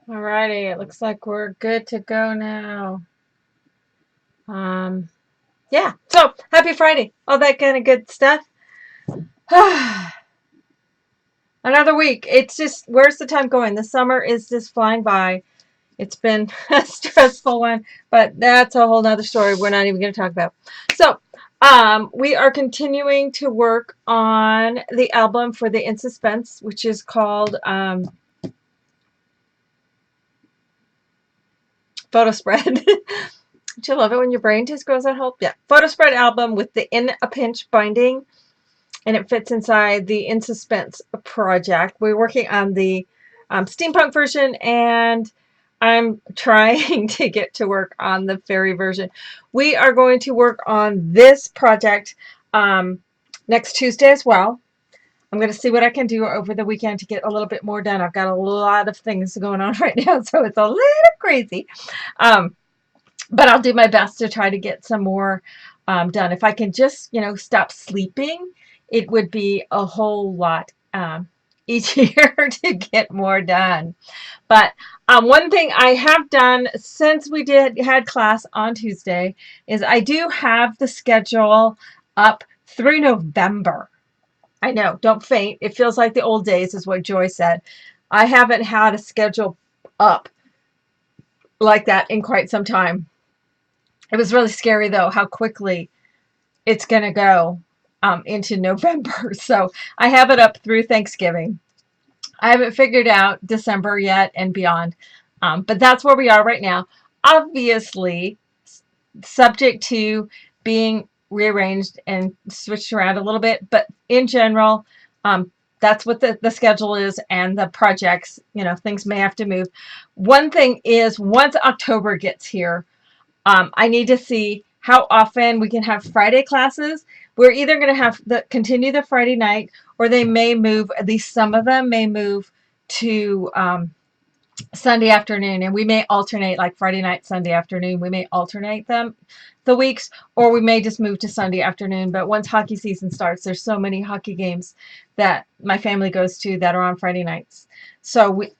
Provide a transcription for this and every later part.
Alrighty, it looks like we're good to go now. Um, yeah, so happy Friday, all that kind of good stuff. Another week. It's just, where's the time going? The summer is just flying by. It's been a stressful one, but that's a whole nother story we're not even going to talk about. So, we are continuing to work on the album for the In Suspense, which is called Photo Spread. Don't you love it when your brain just goes on hold? Yeah. Photo Spread album with the In a Pinch binding, and it fits inside the In Suspense project. We're working on the steampunk version, and I'm trying to get to work on the fairy version. We are going to work on this project next Tuesday as well. I'm going to see what I can do over the weekend to get a little bit more done. I've got a lot of things going on right now, so it's a little crazy. Um, but I'll do my best to try to get some more done. If I can just, stop sleeping, it would be a whole lot easier to get more done. But one thing I have done since we had class on Tuesday is I do have the schedule up through November. I know, don't faint. It feels like the old days, is what Joy said. I haven't had a schedule up like that in quite some time. It was really scary, though, how quickly it's going to go into November. So I have it up through Thanksgiving. I haven't figured out December yet and beyond. But that's where we are right now. Obviously, subject to being rearranged and switched around a little bit. But in general, that's what the schedule is, and the projects, things may have to move. One thing is, once October gets here, I need to see how often we can have Friday classes. We're either going to have continue the Friday night, or they may move, at least some of them may move to Sunday afternoon, and we may alternate, like Friday night, Sunday afternoon. We may alternate them the weeks, or we may just move to Sunday afternoon. But once hockey season starts, there's so many hockey games that my family goes to that are on Friday nights. So we,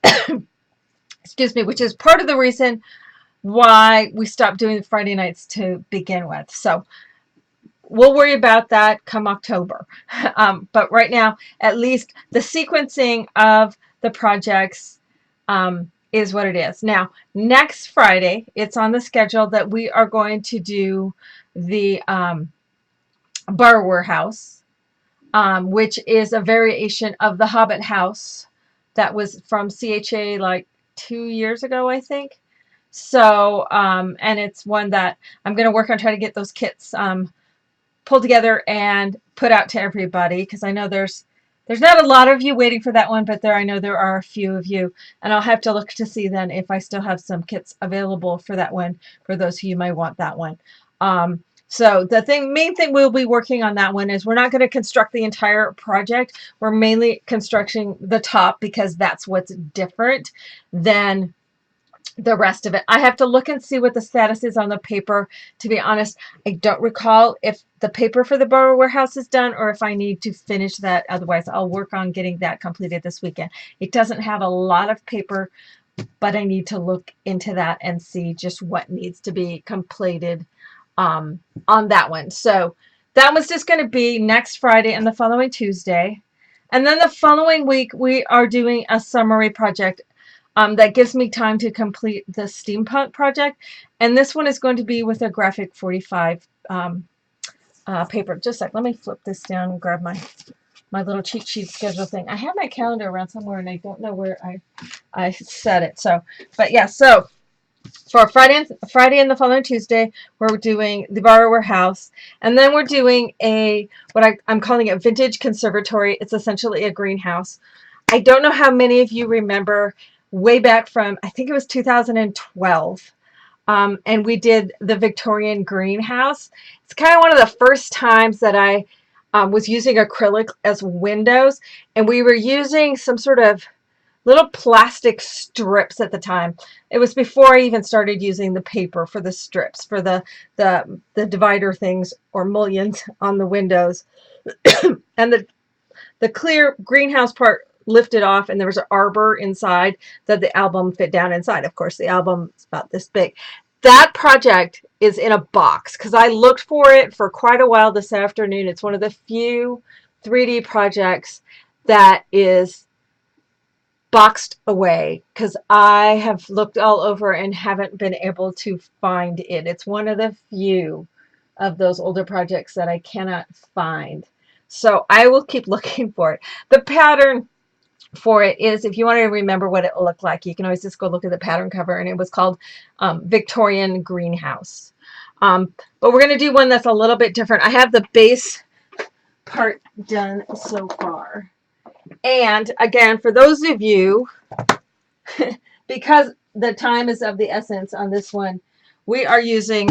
excuse me, which is part of the reason why we stopped doing the Friday nights to begin with. So we'll worry about that come October. But right now, at least the sequencing of the projects is what it is. Now, next Friday, it's on the schedule that we are going to do the Borrower House, which is a variation of the Hobbit House that was from CHA like 2 years ago, I think. So, and it's one that I'm going to work on trying to get those kits pulled together and put out to everybody, because I know there's not a lot of you waiting for that one, but I know there are a few of you, and I'll have to look to see then if I still have some kits available for that one, for those of you who might want that one. So the main thing we'll be working on that one is we're not going to construct the entire project. We're mainly constructing the top, because that's what's different than the rest of it. I have to look and see what the status is on the paper. To be honest, I don't recall if the paper for the Borrower House is done, or if I need to finish that. Otherwise, I'll work on getting that completed this weekend. It doesn't have a lot of paper, but I need to look into that and see just what needs to be completed on that one. So that was just going to be next Friday and the following Tuesday. And then the following week, we are doing a summary project that gives me time to complete the steampunk project. And this one is going to be with a graphic 45 paper. Just like, let me flip this down and grab my little cheat sheet schedule thing. I have my calendar around somewhere, and I don't know where I set it. So, but yeah, so for Friday and the following Tuesday, we're doing the Borrower House, and then we're doing what I'm calling a vintage conservatory. It's essentially a greenhouse. I don't know how many of you remember way back from, I think it was 2012, and we did the Victorian greenhouse. It's kind of one of the first times that I was using acrylic as windows, and we were using some sort of little plastic strips at the time. It was before I even started using the paper for the strips, for the divider things or mullions on the windows. And the clear greenhouse part lifted off, and there was an arbor inside that the album fit down inside. Of course, the album is about this big. That project is in a box because I looked for it for quite a while this afternoon. It's one of the few 3D projects that is boxed away because I have looked all over and haven't been able to find it. It's one of the few of those older projects that I cannot find. So I will keep looking for it. The pattern for it is, if you want to remember what it looked like, you can always just go look at the pattern cover, and it was called Victorian Greenhouse. But we're going to do one that's a little bit different. I have the base part done so far. And again, for those of you, because the time is of the essence on this one, we are using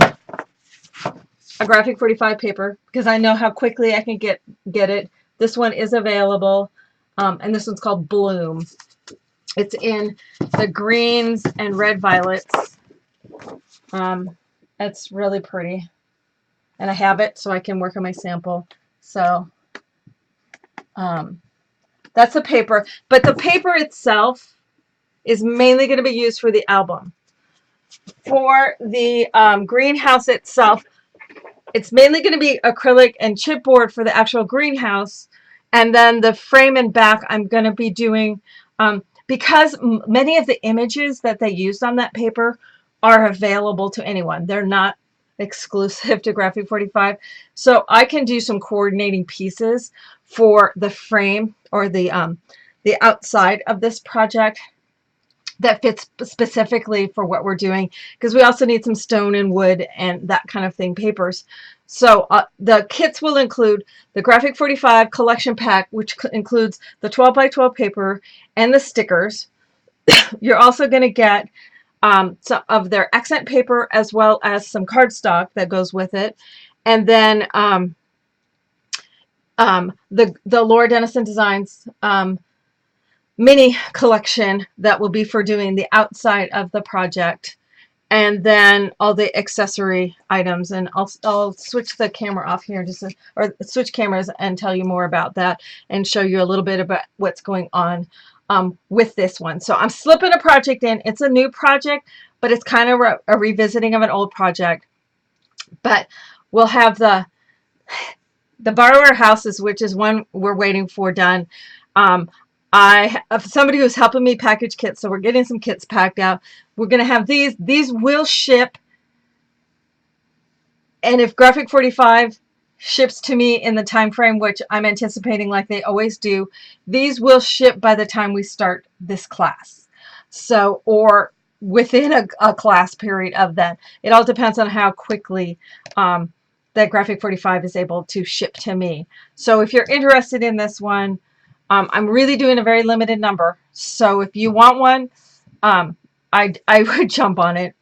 a graphic 45 paper because I know how quickly I can get it. This one is available, and this one's called Bloom. It's in the greens and red violets. It's really pretty, and I have it so I can work on my sample. So that's the paper, but the paper itself is mainly going to be used for the album. For the greenhouse itself, it's mainly going to be acrylic and chipboard for the actual greenhouse, and then the frame and back I'm going to be doing, because many of the images that they used on that paper are available to anyone. They're not exclusive to Graphic 45. So I can do some coordinating pieces for the frame or the outside of this project that fits specifically for what we're doing, because we also need some stone and wood and that kind of thing papers. So the kits will include the Graphic 45 collection pack, which includes the 12 by 12 paper and the stickers. You're also going to get some of their accent paper as well as some cardstock that goes with it. And then the Laura Denison Designs mini collection that will be for doing the outside of the project, and then all the accessory items. And I'll switch the camera off here, or switch cameras and tell you more about that and show you a little bit about what's going on with this one. So I'm slipping a project in. It's a new project, but it's kind of a revisiting of an old project. But we'll have the borrower houses, which is one we're waiting for, done. I have somebody who's helping me package kits, so we're getting some kits packed out. We're going to have these. These will ship, and if Graphic 45 ships to me in the time frame which I'm anticipating, like they always do, these will ship by the time we start this class. So, or within a class period of that. It all depends on how quickly that Graphic 45 is able to ship to me. So if you're interested in this one, I'm really doing a very limited number. So if you want one, I would jump on it.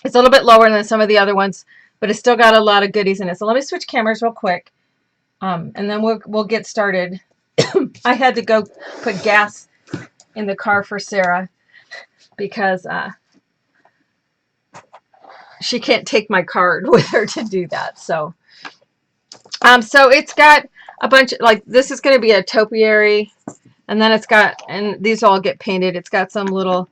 It's a little bit lower than some of the other ones, but it's still got a lot of goodies in it. So let me switch cameras real quick, and then we'll get started. I had to go put gas in the car for Sarah because she can't take my card with her to do that. So so it's got a bunch of, like, this is going to be a topiary, and then it's got, and these all get painted. It's got some little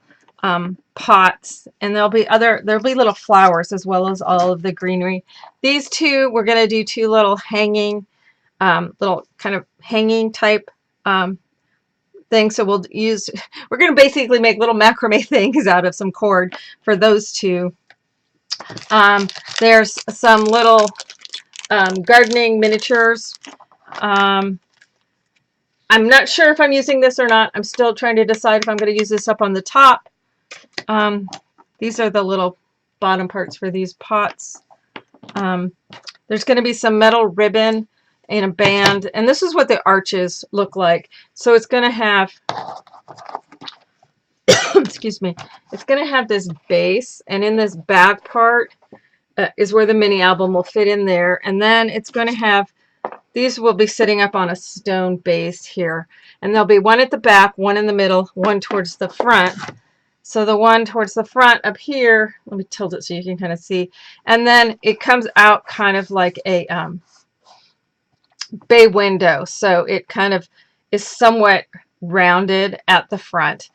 pots, and there'll be little flowers as well as all of the greenery. These two, we're going to do two little hanging, little kind of hanging type things. So we're going to basically make little macrame things out of some cord for those two. There's some little gardening miniatures. I'm not sure if I'm using this or not. I'm still trying to decide if I'm going to use this up on the top. These are the little bottom parts for these pots. There's going to be some metal ribbon and a band, and this is what the arches look like. So it's going to have excuse me, it's going to have this base, and in this back part is where the mini album will fit in there. And then it's going to have, these will be sitting up on a stone base here, and there'll be one at the back, one in the middle, one towards the front. So the one towards the front up here, let me tilt it so you can kind of see, and then it comes out kind of like a bay window. So it kind of is somewhat rounded at the front.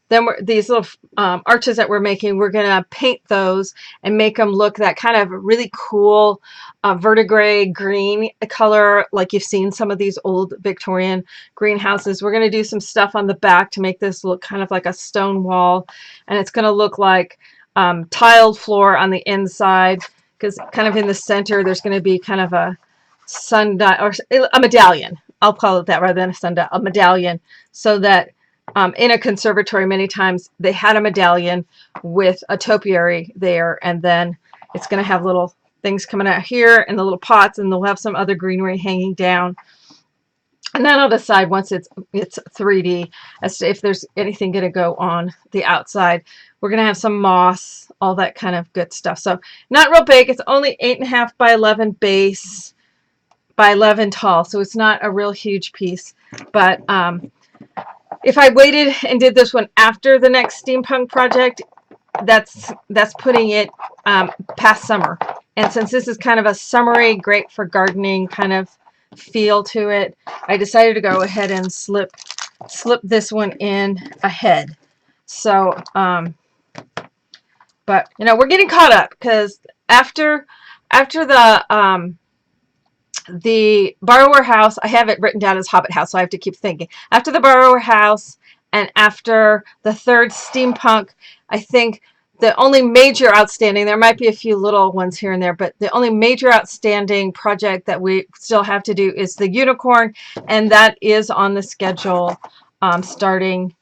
Then these little arches that we're making, we're going to paint those and make them look that kind of really cool verdigris green color, like you've seen some of these old Victorian greenhouses. We're going to do some stuff on the back to make this look kind of like a stone wall, and it's going to look like tiled floor on the inside, because kind of in the center there's going to be kind of a sundial, or a medallion. I'll call it that rather than a sundial, a medallion, so that in a conservatory, many times they had a medallion with a topiary there, and then it's going to have little things coming out here and the little pots, and they'll have some other greenery hanging down. And then I'll decide once it's 3D as to if there's anything going to go on the outside. We're going to have some moss, all that kind of good stuff. So not real big. It's only 8.5 by 11 base by 11 tall, so it's not a real huge piece. But if I waited and did this one after the next steampunk project, that's putting it past summer. And since this is kind of a summery, great for gardening kind of feel to it, I decided to go ahead and slip this one in ahead. So, but you know, we're getting caught up, because after the borrower house, I have it written down as Hobbit house, so I have to keep thinking. After the borrower house and after the third steampunk, I think the only major outstanding, there might be a few little ones here and there, but the only major outstanding project that we still have to do is the unicorn, and that is on the schedule starting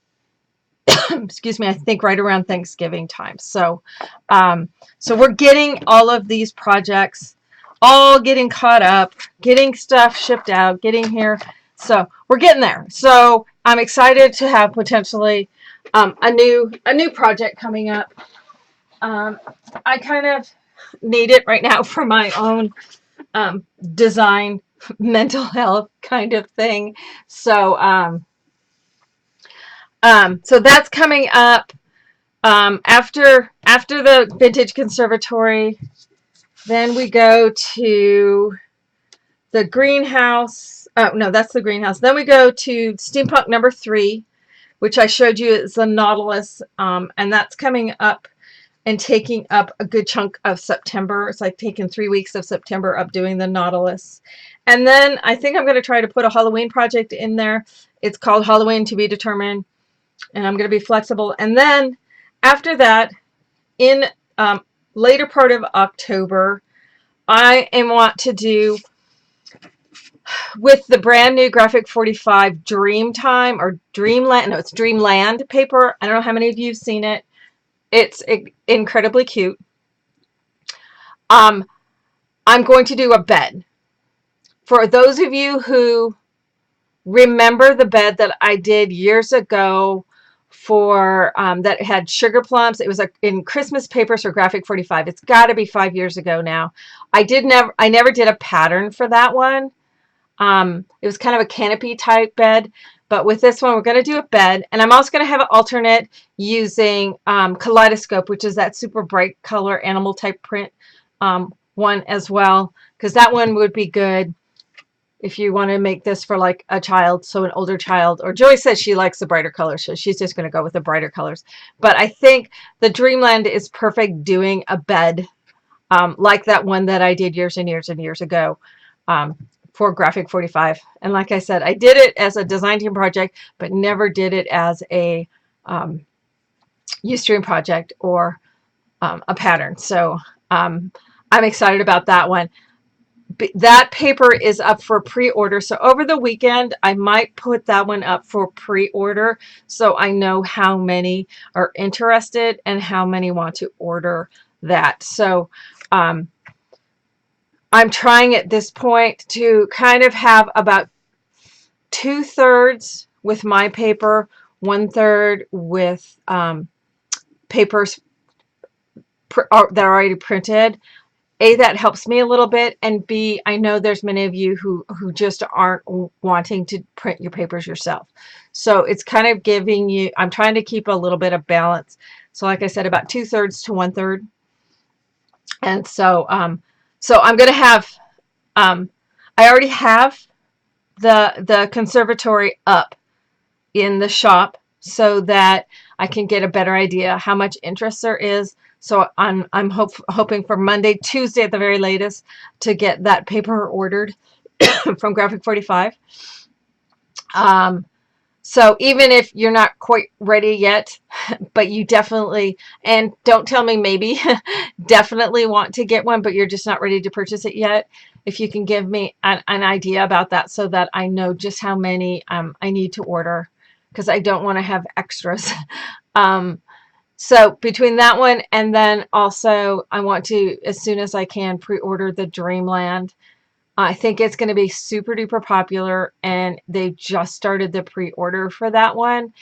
excuse me, I think right around Thanksgiving time. So so we're getting all of these projects all getting caught up, getting stuff shipped out, getting here. So we're getting there. So I'm excited to have potentially a new project coming up. I kind of need it right now for my own design, mental health kind of thing. So so that's coming up after the Vintage Conservatory. Then we go to the greenhouse. Oh, no, that's the greenhouse. Then we go to Steampunk number 3, which I showed you is the Nautilus. And that's coming up and taking up a good chunk of September. It's like taking 3 weeks of September up doing the Nautilus. And then I think I'm going to try to put a Halloween project in there. It's called Halloween to be determined. And I'm going to be flexible. And then after that, in later part of October, I want to do, with the brand new Graphic 45 Dreamtime or Dreamland, no, it's Dreamland paper. I don't know how many of you have seen it. It's incredibly cute. I'm going to do a bed. For those of you who remember the bed that I did years ago for that had sugar plums, it was in Christmas papers for Graphic 45. It's got to be 5 years ago now. I never did a pattern for that one. It was kind of a canopy type bed, but with this one we're going to do a bed, and I'm also going to have an alternate using Kaleidoscope, which is that super bright color animal type print one as well, because that one would be good if you want to make this for like a child, so an older child. Or Joy says she likes the brighter colors, so she's just going to go with the brighter colors. But I think the Dreamland is perfect doing a bed like that one that I did years and years and years ago for Graphic 45. And like I said, I did it as a design team project, but never did it as a Ustream project or a pattern. So I'm excited about that one. That paper is up for pre-order, so over the weekend I might put that one up for pre-order, so I know how many are interested and how many want to order that. So I'm trying at this point to kind of have about 2/3 with my paper, 1/3 with papers that are already printed. A, that helps me a little bit, and B, I know there's many of you who just aren't wanting to print your papers yourself. So it's kind of giving you, I'm trying to keep a little bit of balance. So like I said, about 2/3 to 1/3. And so so I'm going to have, I already have the conservatory up. in the shop so that I can get a better idea how much interest there is. So I'm hoping for Monday, Tuesday at the very latest to get that paper ordered from Graphic 45. So even if you're not quite ready yet, but you definitely, and don't tell me maybe, definitely want to get one, but you're just not ready to purchase it yet. If you can give me an idea about that so that I know just how many I need to order, because I don't want to have extras. So between that one and then also I want to, as soon as I can, pre-order the Dreamland. I think it's going to be super duper popular, and they just started the pre-order for that one.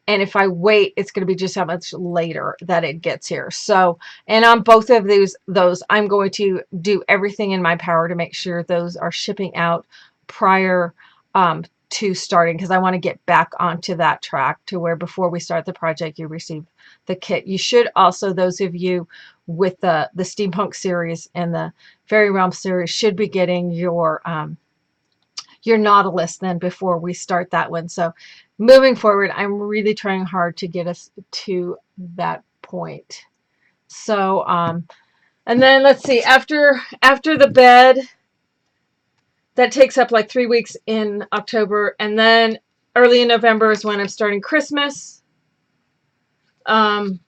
And if I wait, it's going to be just how much later that it gets here. So, and on both of those, I'm going to do everything in my power to make sure those are shipping out prior to starting, because I want to get back onto that track to where before we start the project, you receive the kit. You should also, those of you with the Steampunk series and the Fairy Realm series, should be getting your Nautilus then before we start that one. So moving forward, I'm really trying hard to get us to that point. So, and then let's see, after the bed, that takes up like 3 weeks in October. And then early in November is when I'm starting Christmas. But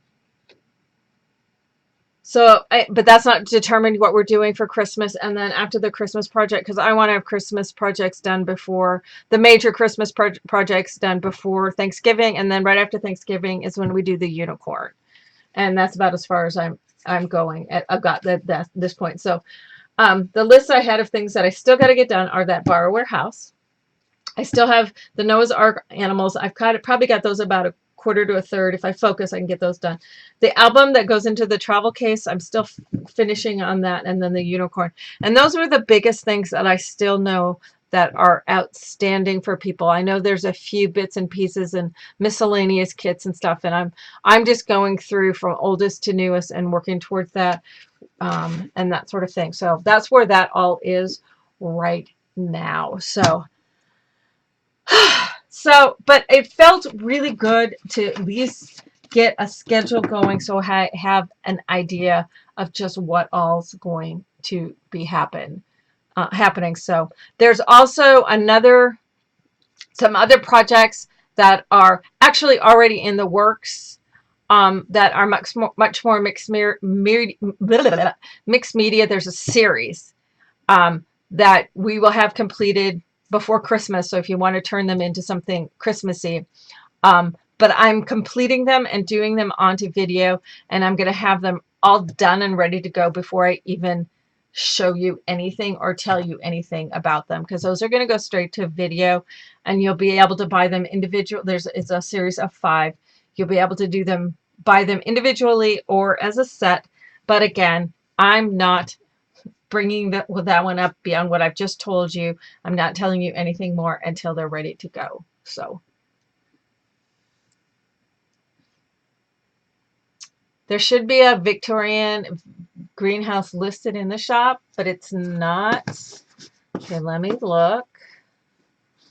that's not determined what we're doing for Christmas. And then after the Christmas project, because I want to have Christmas projects done before the major Christmas projects done before Thanksgiving. And then right after Thanksgiving is when we do the unicorn. And that's about as far as I'm going. I've got that this point. So the list I had of things that I still got to get done are that borrower house. I still have the Noah's Ark animals. I've probably got those about a quarter to a third. If I focus, I can get those done. The album that goes into the travel case, I'm still finishing on that, and then the unicorn. And those are the biggest things that I still know that are outstanding for people. I know there's a few bits and pieces and miscellaneous kits and stuff, and I'm just going through from oldest to newest and working towards that, and that sort of thing. So that's where that all is right now. So, but it felt really good to at least get a schedule going so I have an idea of just what all's going to be happening. So there's also some other projects that are actually already in the works, that are much more mixed media. There's a series that we will have completed before Christmas. So if you want to turn them into something Christmassy, but I'm completing them and doing them onto video, and I'm going to have them all done and ready to go before I even show you anything or tell you anything about them, because those are going to go straight to video, and you'll be able to buy them individual. It's a series of 5. You'll be able to buy them individually or as a set. But again, I'm not bringing that one up beyond what I've just told you. I'm not telling you anything more until they're ready to go. So there should be a Victorian greenhouse listed in the shop, but it's not. Okay, let me look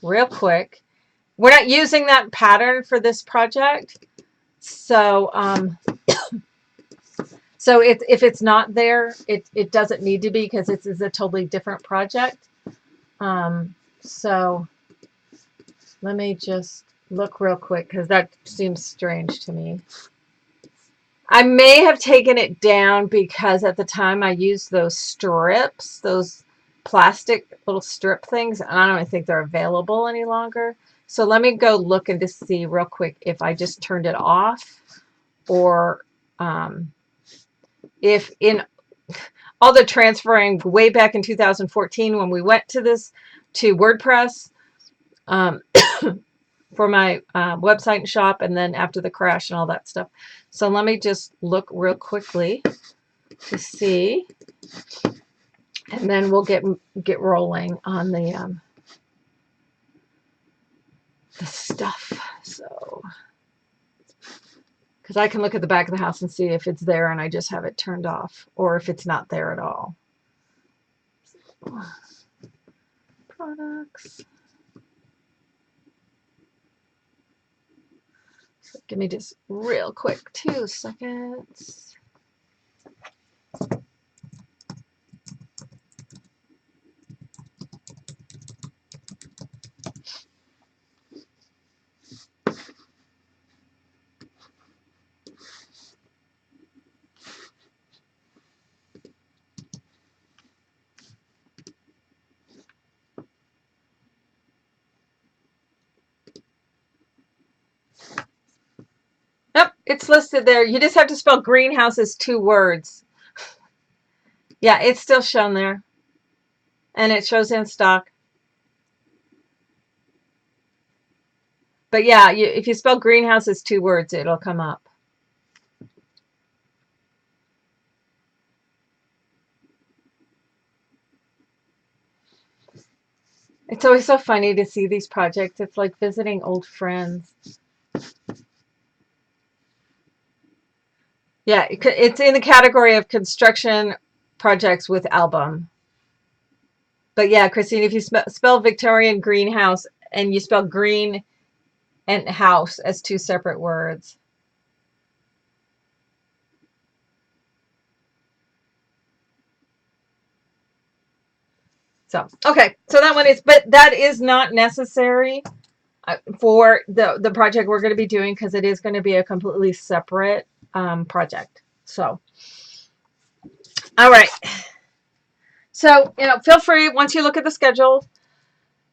real quick. We're not using that pattern for this project. So if it's not there, it doesn't need to be, because it is a totally different project. So let me just look real quick, because that seems strange to me. I may have taken it down because at the time I used those strips, those plastic little strip things, and I don't even think they're available any longer. So let me go look and just see real quick if I just turned it off, or if in all the transferring way back in 2014 when we went to WordPress, for my website and shop, and then after the crash and all that stuff. So let me just look real quickly to see, and then we'll get rolling on the stuff. So, because I can look at the back of the house and see if it's there and I just have it turned off, or if it's not there at all. Products. Give me just real quick 2 seconds. Yep, it's listed there. You just have to spell greenhouse as 2 words. Yeah, it's still shown there. And it shows in stock. But yeah, if you spell greenhouse as 2 words, it'll come up. It's always so funny to see these projects. It's like visiting old friends. Yeah, it's in the category of construction projects with album. But yeah, Christine, if you spell Victorian greenhouse and you spell green and house as 2 separate words. So, okay, so that one is, but that is not necessary for the project we're going to be doing because it is going to be a completely separate project. So, all right. So, feel free, once you look at the schedule,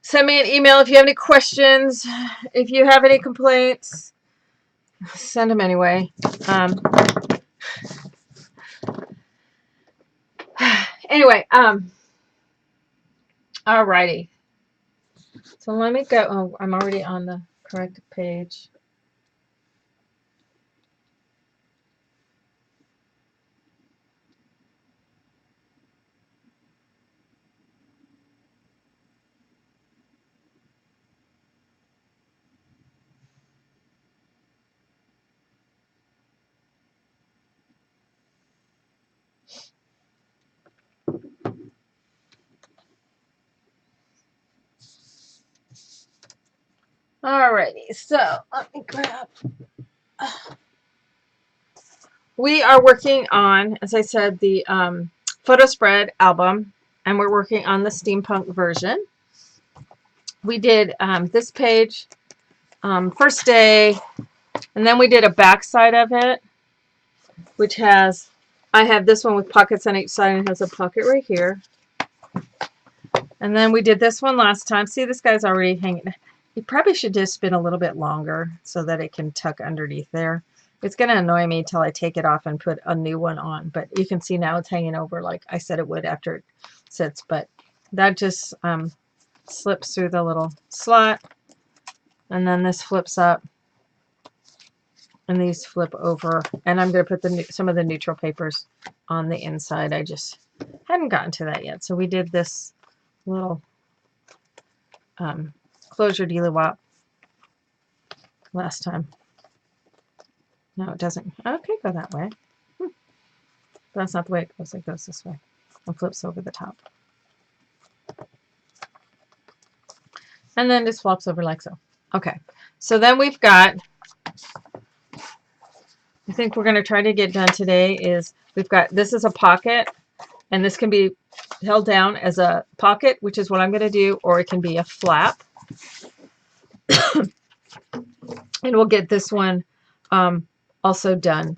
send me an email if you have any questions. If you have any complaints, send them anyway. Anyway, all righty. So let me go. Oh, I'm already on the correct page. Alrighty, so let me grab. We are working on, as I said, the photo spread album, and we're working on the steampunk version. We did this page first day, and then we did a back side of it, which has, I have this one with pockets on each side and has a pocket right here. And then we did this one last time. See, this guy's already hanging. You probably should just spin a little bit longer so that it can tuck underneath there. It's going to annoy me till I take it off and put a new one on. But you can see now it's hanging over like I said it would after it sits. But that just slips through the little slot. And then this flips up. And these flip over. And I'm going to put some of the neutral papers on the inside. I just hadn't gotten to that yet. So we did this little closure dealy-wop last time. No, it doesn't. Okay, go that way. But that's not the way it goes. It goes this way and flips over the top. And then just flops over like so. Okay, so then we've got, I think we're going to try to get done today is we've got, this is a pocket, and this can be held down as a pocket, which is what I'm going to do, or it can be a flap. And we'll get this one also done.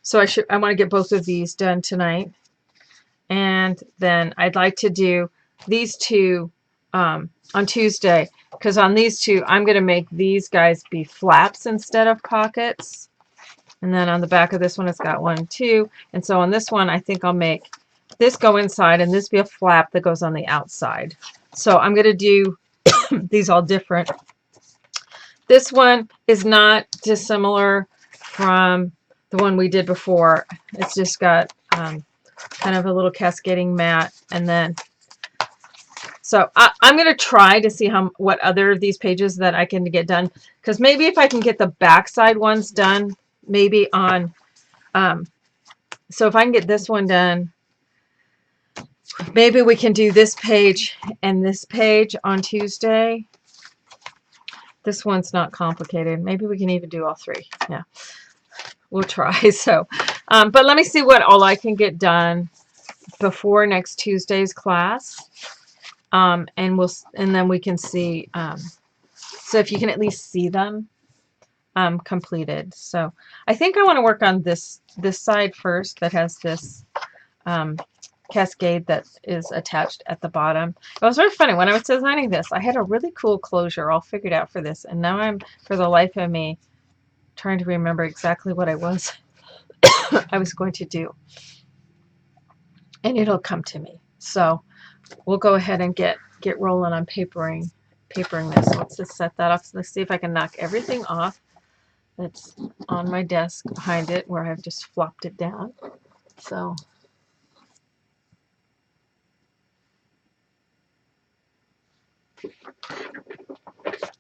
So I want to get both of these done tonight. And then I'd like to do these two on Tuesday, because on these two, I'm going to make these guys be flaps instead of pockets. And then on the back of this one, it's got 1, 2. And so on this one, I think I'll make this go inside and this be a flap that goes on the outside. So I'm going to do these all different. This one is not dissimilar from the one we did before. It's just got kind of a little cascading mat. And then, so I'm going to try to see what other of these pages that I can get done. Because maybe if I can get the backside ones done, maybe on, so if I can get this one done, maybe we can do this page and this page on Tuesday. This one's not complicated. Maybe we can even do all three. Yeah, we'll try. So, but let me see what all I can get done before next Tuesday's class. And then we can see, so if you can at least see them completed. So I think I want to work on this side first that has this cascade that is attached at the bottom. It was very funny when I was designing this. I had a really cool closure all figured out for this, and now I'm, for the life of me, trying to remember exactly what I was going to do, and it'll come to me. So we'll go ahead and get rolling on papering this. Let's just set that off. Let's see if I can knock everything off that's on my desk behind it where I've just flopped it down. So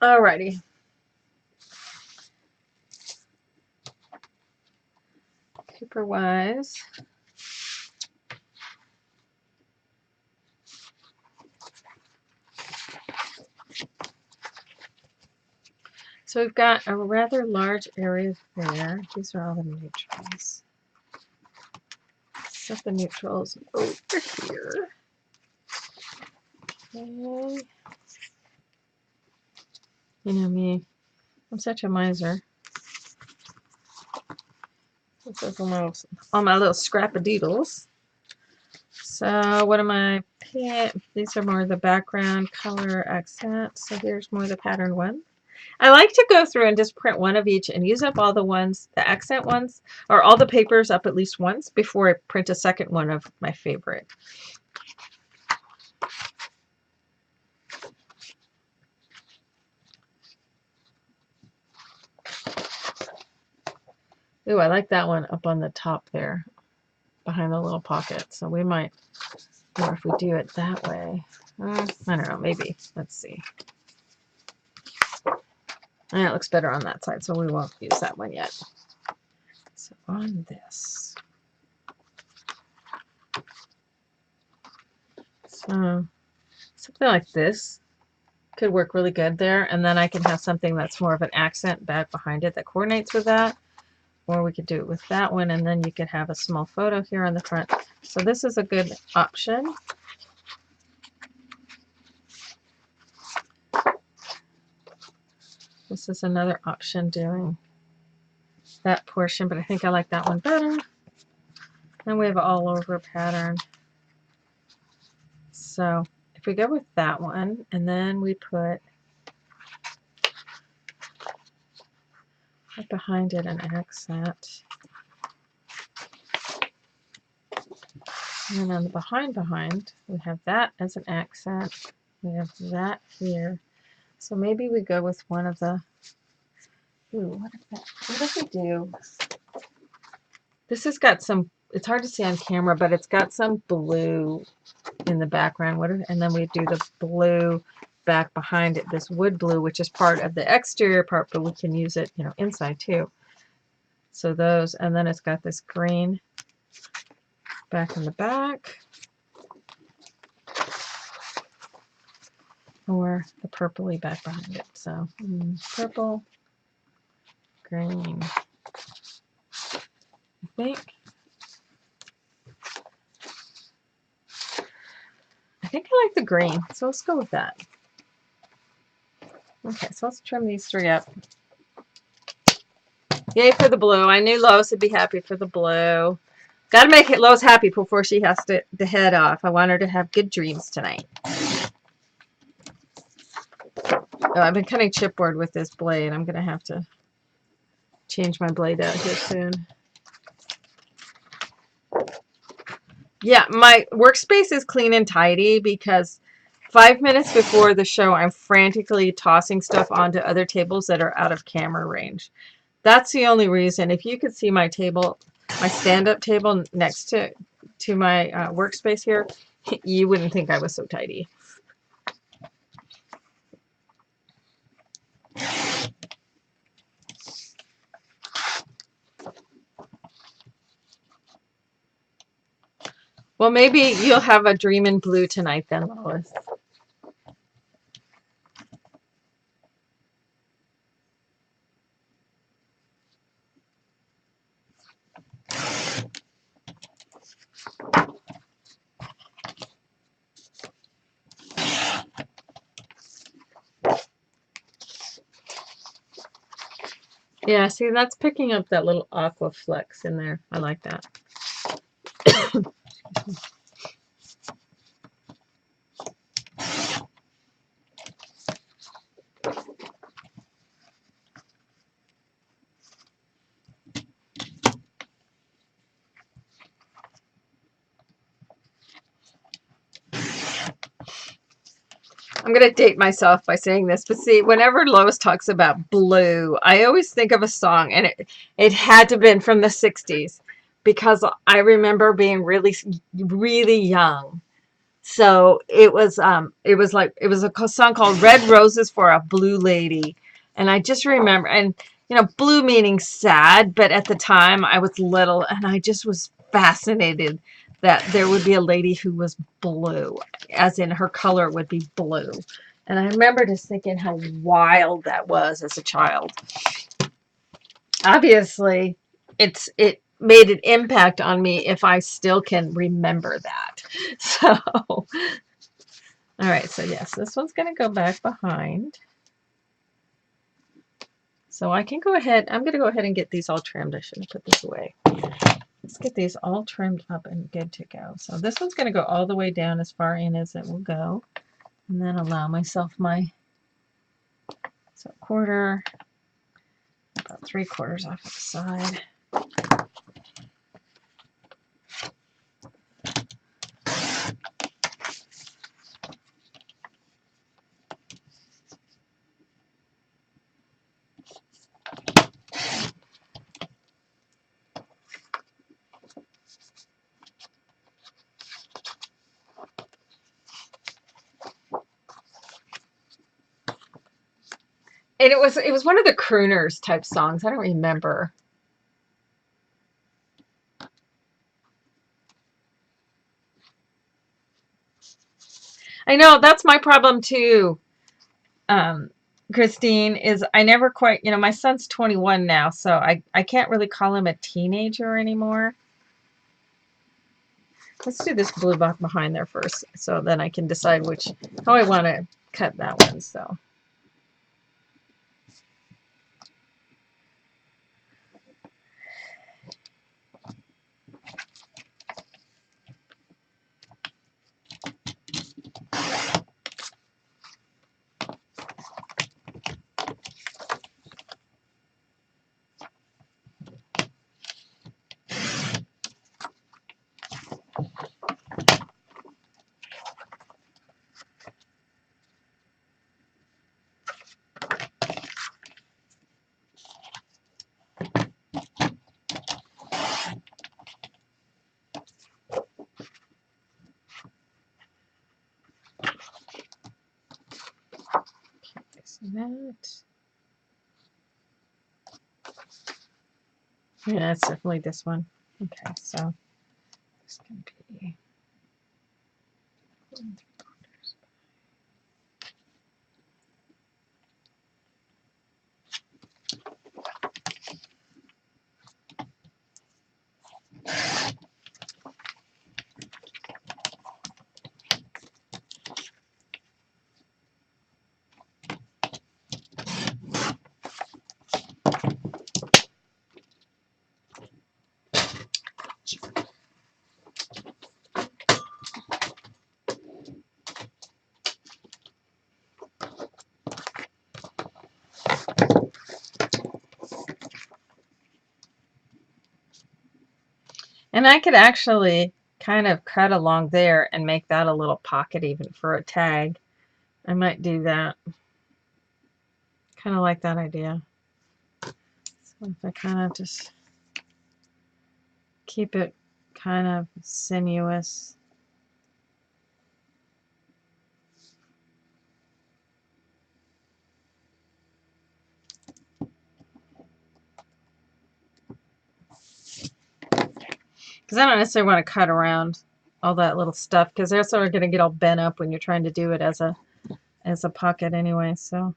alrighty. Paper wise. So we've got a rather large area there. These are all the neutrals. Set the neutrals over here. Okay. You know me, I'm such a miser. This is all my little scrap-a-doodles. So what am I picking? These are more the background color accent. So here's more the pattern one. I like to go through and just print one of each and use up all the ones, the accent ones, or all the papers up at least once before I print a second one of my favorite. Ooh, I like that one up on the top there, behind the little pocket. So we might, or if we do it that way, I don't know, maybe. Let's see. And it looks better on that side, so we won't use that one yet. So on this. So something like this could work really good there, and then I can have something that's more of an accent back behind it that coordinates with that. Or we could do it with that one, and then you could have a small photo here on the front. So this is a good option. This is another option doing that portion, but I think I like that one better. Then we have an all over pattern. So if we go with that one, and then we put right behind it an accent. And then on the behind, we have that as an accent. We have that here. So maybe we go with one of the, ooh, what if we do? This has got some, it's hard to see on camera, but it's got some blue in the background. And then we do the blue back behind it, this wood blue, which is part of the exterior part, but we can use it, you know, inside too. So those, and then it's got this green back in the back. Or the purpley back behind it. So purple, green, I think. I think I like the green, so let's go with that. Okay, so let's trim these three up. Yay for the blue. I knew Lois would be happy for the blue. Got to make it Lois happy before she has to head off. I want her to have good dreams tonight. Oh, I've been cutting chipboard with this blade. I'm going to have to change my blade out here soon. Yeah, my workspace is clean and tidy because 5 minutes before the show, I'm frantically tossing stuff onto other tables that are out of camera range. That's the only reason. If you could see my table, my stand-up table next to my workspace here, you wouldn't think I was so tidy. Well, maybe you'll have a dream in blue tonight then, Lois. Yeah, see, that's picking up that little aqua flex in there. I like that. I'm going to date myself by saying this, but see, whenever Lois talks about blue, I always think of a song, and it had to have been from the 60s because I remember being really, really young. So it was a song called Red Roses for a Blue Lady. And I just remember, and blue meaning sad, but at the time I was little and I just was fascinated that there would be a lady who was blue, as in her color would be blue. And I remember just thinking how wild that was as a child. Obviously, it made an impact on me if I still can remember that. So, all right, so yes, this one's going to go back behind. So I can go ahead, I'm going to go ahead and get these all trimmed. I should have put this away. Let's get these all trimmed up and good to go. So this one's going to go all the way down as far in as it will go. And then allow myself my, so quarter, about 3/4 off the side. And it was one of the crooners type songs. I don't remember. I know that's my problem too. Christine, is I never quite, my son's 21 now, so I can't really call him a teenager anymore. Let's do this blue box behind there first, so then I can decide how I want to cut that one. So. That. Yeah, it's definitely this one. Okay, so it's going to be 1 3/4. And I could actually kind of cut along there and make that a little pocket even for a tag. I might do that. Kind of like that idea. So if I kind of just keep it kind of sinuous. Because I don't necessarily want to cut around all that little stuff, because they're sort of going to get all bent up when you're trying to do it as a pocket anyway. So.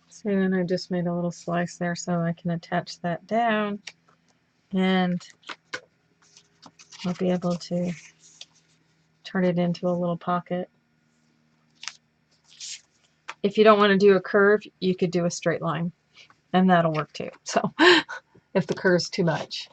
See, then I just made a little slice there so I can attach that down, and I'll be able to turn it into a little pocket. If you don't want to do a curve, you could do a straight line, and that'll work too. So if the curve's too much.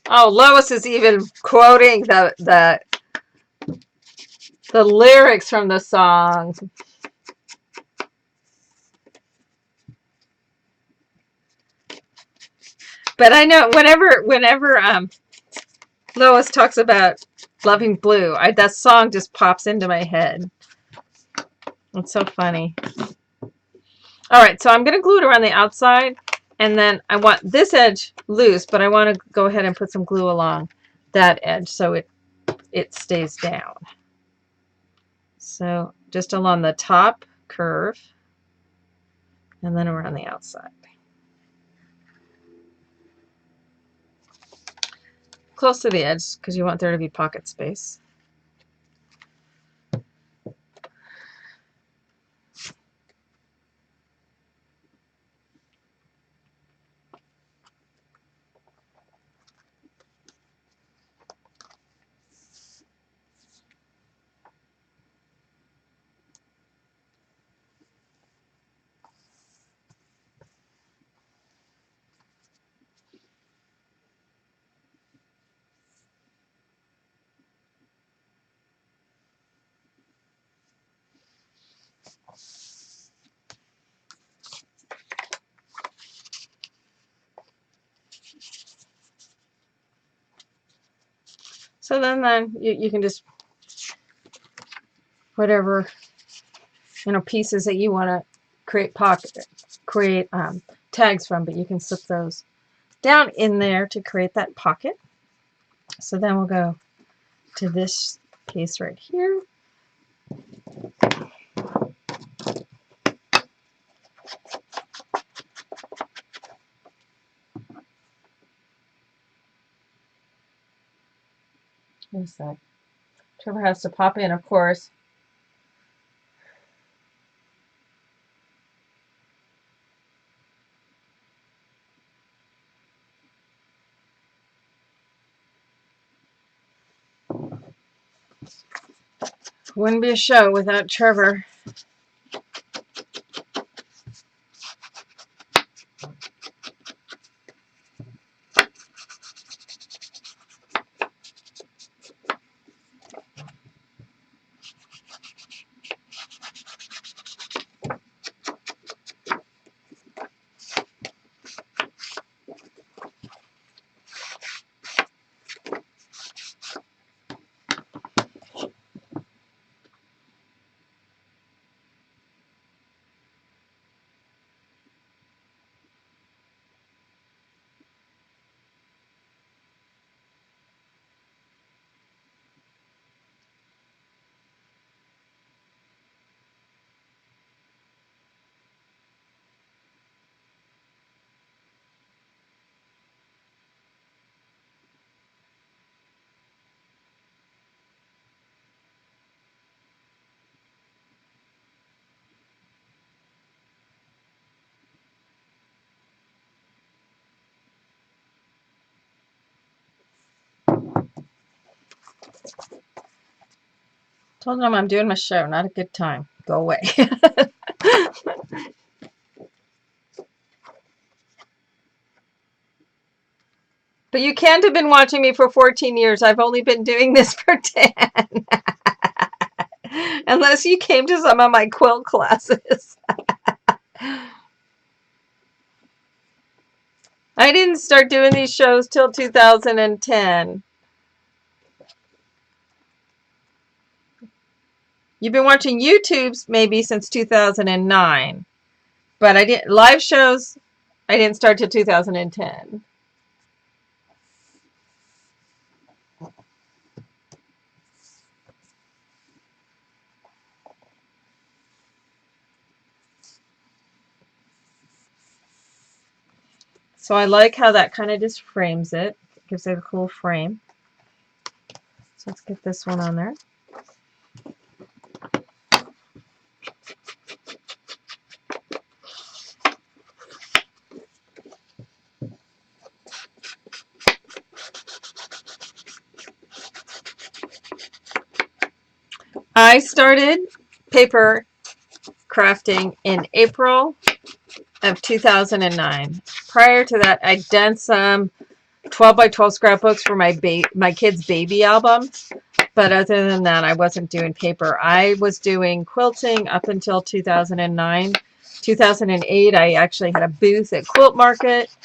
Oh, Lois is even quoting the lyrics from the song. But I know whenever Lois talks about loving blue, that song just pops into my head. It's so funny. All right, so I'm going to glue it around the outside, and then I want this edge loose, but I want to go ahead and put some glue along that edge so it stays down. So just along the top curve, and then around the outside. Close to the edge, because you want there to be pocket space. So then you can just, whatever, pieces that you want to create tags from, but you can slip those down in there to create that pocket. So then we'll go to this piece right here. There's that. Trevor has to pop in, of course. Wouldn't be a show without Trevor. Told him I'm doing my show, not a good time. Go away. But you can't have been watching me for 14 years. I've only been doing this for 10. Unless you came to some of my quilt classes. I didn't start doing these shows till 2010. You've been watching YouTube's maybe since 2009, but I didn't live shows. I didn't start till 2010. So I like how that kind of just frames it. It gives it a cool frame. So let's get this one on there. I started paper crafting in April of 2009. Prior to that, I'd done some 12 by 12 scrapbooks for my kids' baby albums. But other than that, I wasn't doing paper. I was doing quilting up until 2009. 2008, I actually had a booth at Quilt Market,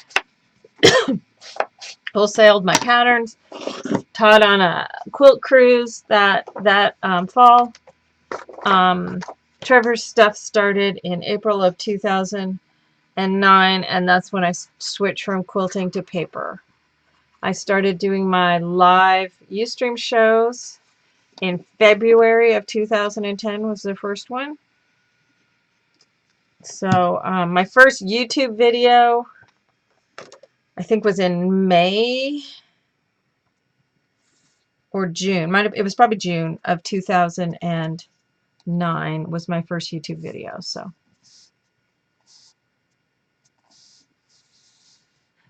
wholesaled my patterns, taught on a quilt cruise that fall. Trevor's stuff started in April of 2009, and that's when I switched from quilting to paper. I started doing my live Ustream shows in February of 2010 was the first one. So my first YouTube video, I think, was in May or June. It was probably June of 2009 was my first YouTube video. So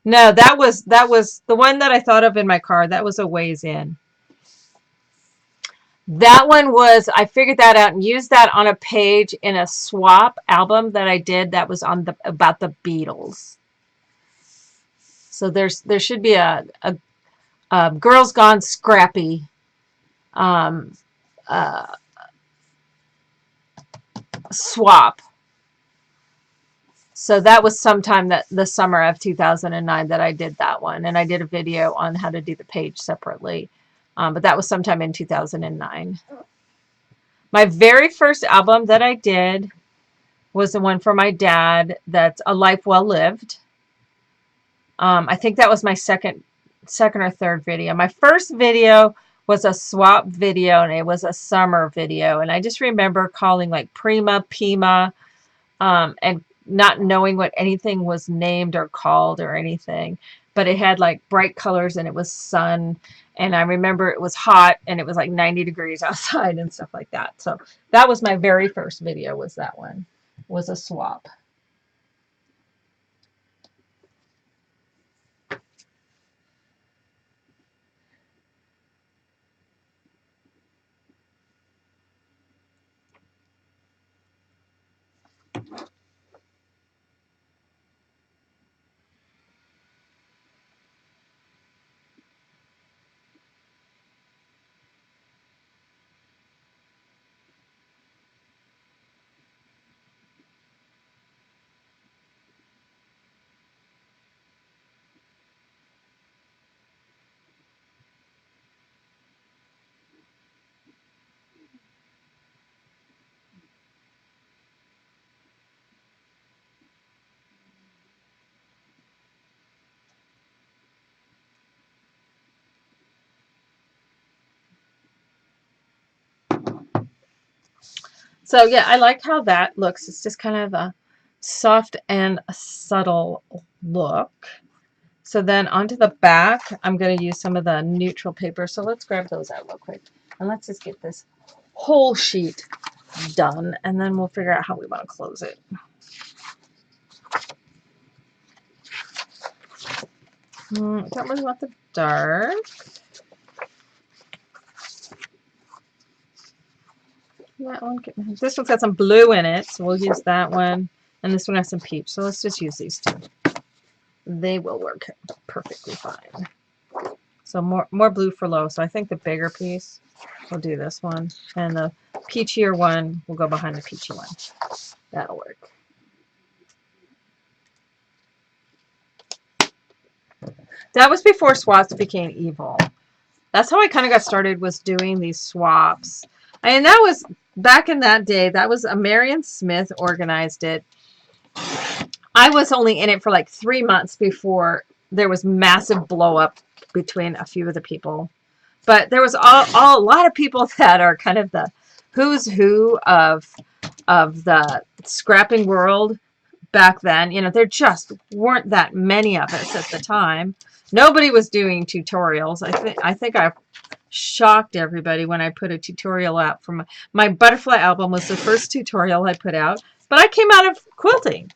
no, that was the one that I thought of in my car. That was a ways in. That one was, I figured that out and used that on a page in a swap album that I did that was on about the Beatles. So there should be a Girls Gone Scrappy um, swap. So that was sometime that the summer of 2009 that I did that one, and I did a video on how to do the page separately. But that was sometime in 2009. My very first album that I did was the one for my dad. That's A Life Well Lived. I think that was my second or third video. My first video was a swap video, and it was a summer video. And I just remember calling like Prima, Pima, and not knowing what anything was named or called or anything. But it had like bright colors, and it was sun. And I remember it was hot, and it was like 90 degrees outside and stuff like that. So that was my very first video, was that one. Was a swap. So yeah, I like how that looks. It's just kind of a soft and a subtle look. So then onto the back, I'm going to use some of the neutral paper. So let's grab those out real quick. And let's just get this whole sheet done. And then we'll figure out how we want to close it. I don't really want the dark. That one, this one's got some blue in it, so we'll use that one. And this one has some peach, so let's just use these two. They will work perfectly fine. So more blue for low. So I think the bigger piece, we'll do this one. And the peachier one will go behind the peachy one. That'll work. That was before swaps became evil. That's how I kind of got started, was doing these swaps. And that was back in that day. That was Marion Smith organized it. I was only in it for like 3 months before there was massive blow up between a few of the people. But there was a lot of people that are kind of the who's who of the scrapping world back then. You know, there just weren't that many of us at the time. Nobody was doing tutorials. I think I shocked everybody when I put a tutorial out from my butterfly album was the first tutorial I put out, but I came out of quilting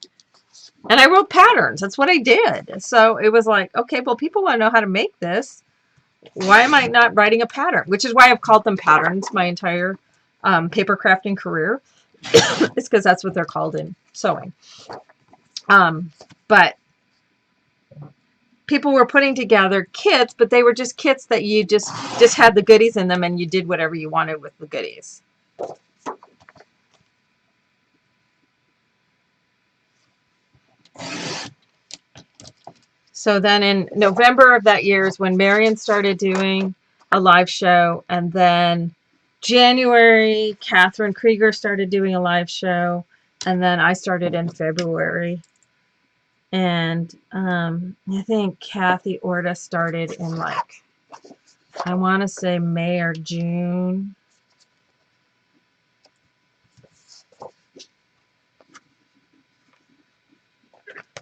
and I wrote patterns. That's what I did. So it was like, okay, well, people want to know how to make this. Why am I not writing a pattern? Which is why I've called them patterns my entire paper crafting career. It's because that's what they're called in sewing. But people were putting together kits, but they were just kits that you just had the goodies in them and you did whatever you wanted with the goodies. So then in November of that year is when Marion started doing a live show. And then January, Catherine Krieger started doing a live show. And then I started in February. And I think Kathy Orta started in like, I want to say May or June.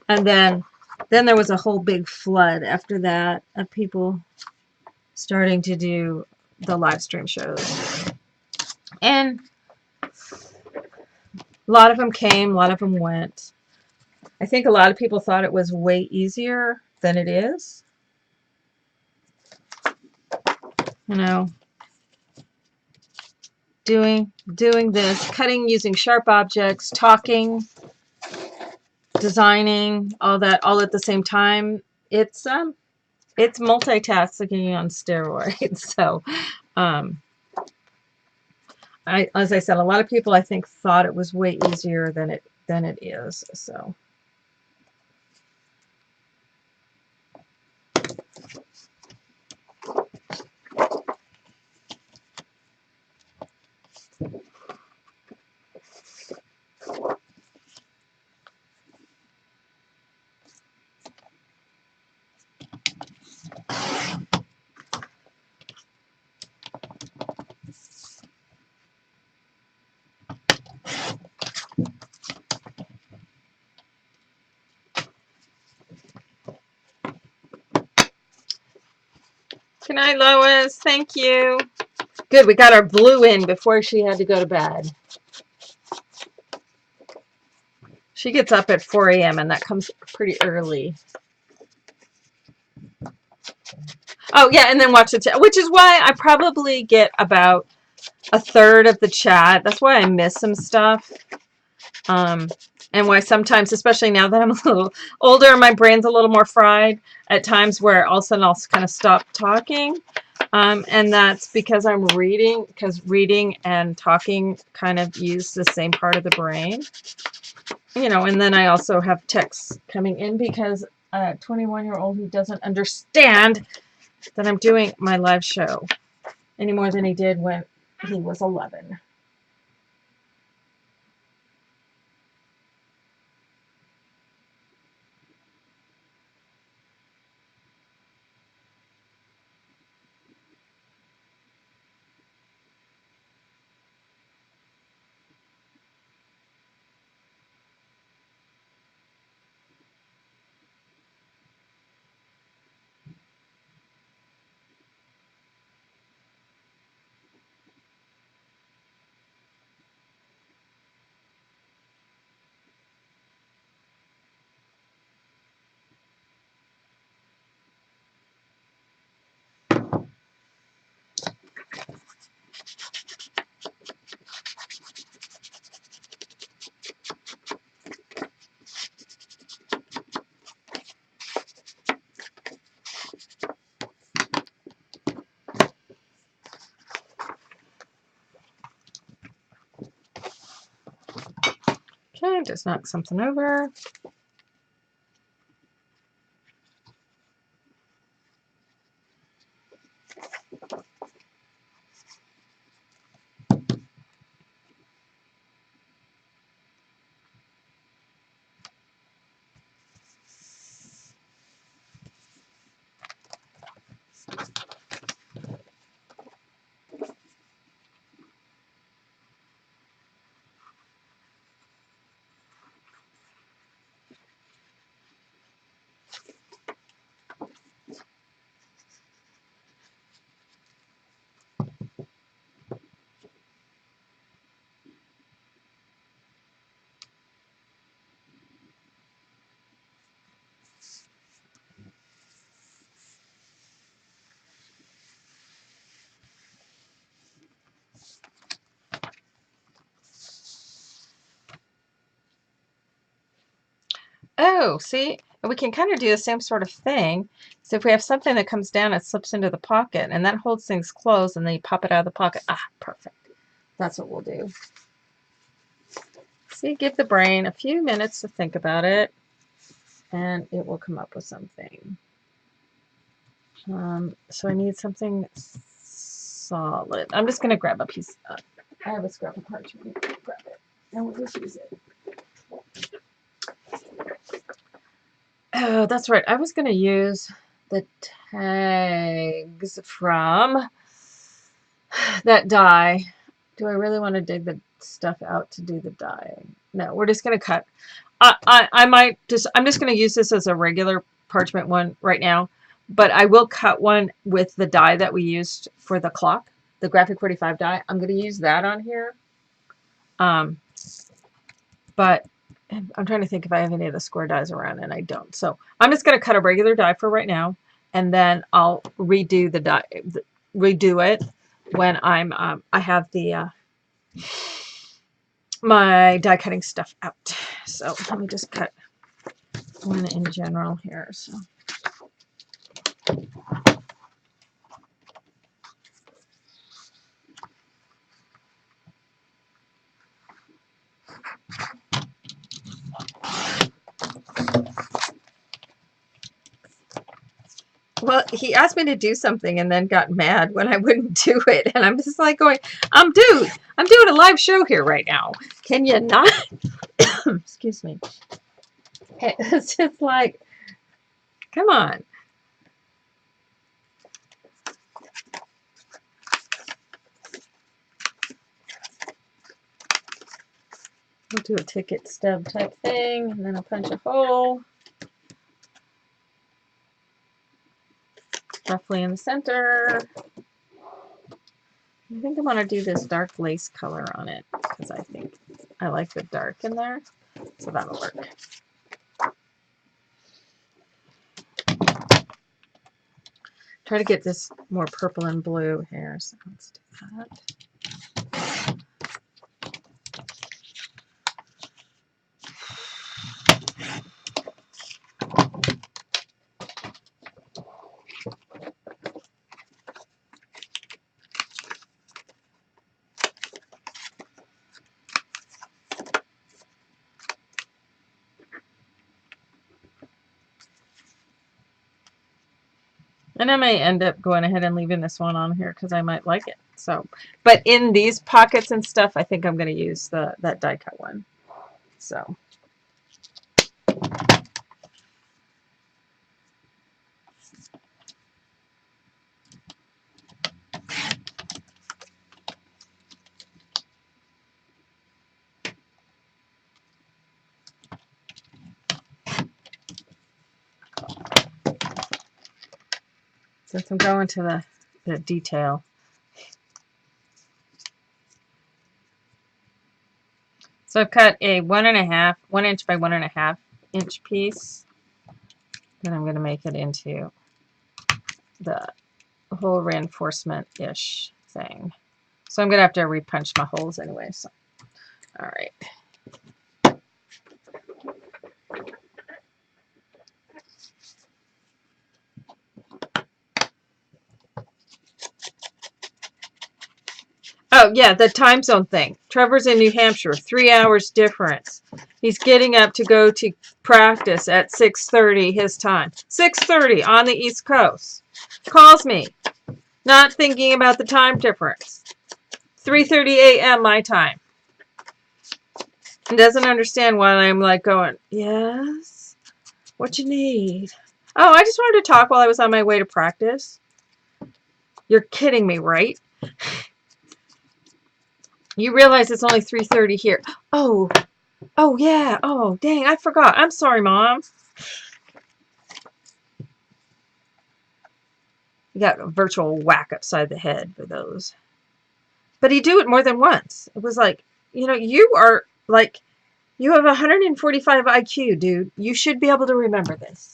And then there was a whole big flood after that of people starting to do the live stream shows. And a lot of them came, a lot of them went. I think a lot of people thought it was way easier than it is. You know, doing this, cutting using sharp objects, talking, designing, all that all at the same time. It's multitasking on steroids. So as I said, a lot of people I think thought it was way easier than it is. So good night, Lois. Thank you. Good, we got our blue in before she had to go to bed. She gets up at 4 a.m. and that comes pretty early. Oh, yeah, and then watch the chat, which is why I probably get about a third of the chat. That's why I miss some stuff. And why sometimes, especially now that I'm a little older, my brain's a little more fried at times where all of a sudden I'll kind of stop talking. And that's because I'm reading, because reading and talking kind of use the same part of the brain. You know, and then I also have texts coming in because a 21-year-old who doesn't understand that I'm doing my live show any more than he did when he was 11. Okay, just knock something over. Oh, see? And we can kind of do the same sort of thing. So if we have something that comes down, it slips into the pocket, and that holds things closed, and then you pop it out of the pocket. Ah, perfect. That's what we'll do. See, give the brain a few minutes to think about it, and it will come up with something. So I need something solid. I'm just going to grab a piece. I have a scrap of parchment. Grab it, and we'll just use it. Oh, that's right. I was going to use the tags from that die. Do I really want to dig the stuff out to do the dye? No, we're just going to cut. I might just, I'm just going to use this as a regular parchment one right now, but I will cut one with the die that we used for the clock, the Graphic 45 die. I'm going to use that on here. But I'm trying to think if I have any of the square dies around, and I don't. So I'm just going to cut a regular die for right now, and then I'll redo the die, redo it when I have the my die cutting stuff out. So let me just cut one in general here. So. Well, he asked me to do something and then got mad when I wouldn't do it. And I'm just like going, dude, I'm doing a live show here right now. Can you not? Excuse me. It's just like, come on. We'll do a ticket stub type thing, and then I'll punch a hole roughly in the center. I think I want to do this dark lace color on it because I think I like the dark in there, so that'll work. Try to get this more purple and blue here, so let's do that. And I may end up going ahead and leaving this one on here because I might like it. So, but in these pockets and stuff, I think I'm going to use that die cut one. So. Since I'm going to the detail. So I've cut a 1 inch by 1.5 inch piece. Then I'm going to make it into the whole reinforcement-ish thing. So I'm going to have to repunch my holes anyway. So, all right. Oh, yeah, the time zone thing. Trevor's in New Hampshire, 3 hours difference. He's getting up to go to practice at 6:30 his time. 6:30 on the East Coast. Calls me, not thinking about the time difference. 3:30 a.m. my time. And doesn't understand why I'm like going, yes? What you need? Oh, I just wanted to talk while I was on my way to practice. You're kidding me, right? You realize it's only 3:30 here. Oh, yeah. Oh, dang, I forgot. I'm sorry, Mom. You got a virtual whack upside the head for those. But he do it more than once. It was like, you are like, you have 145 IQ, dude. You should be able to remember this.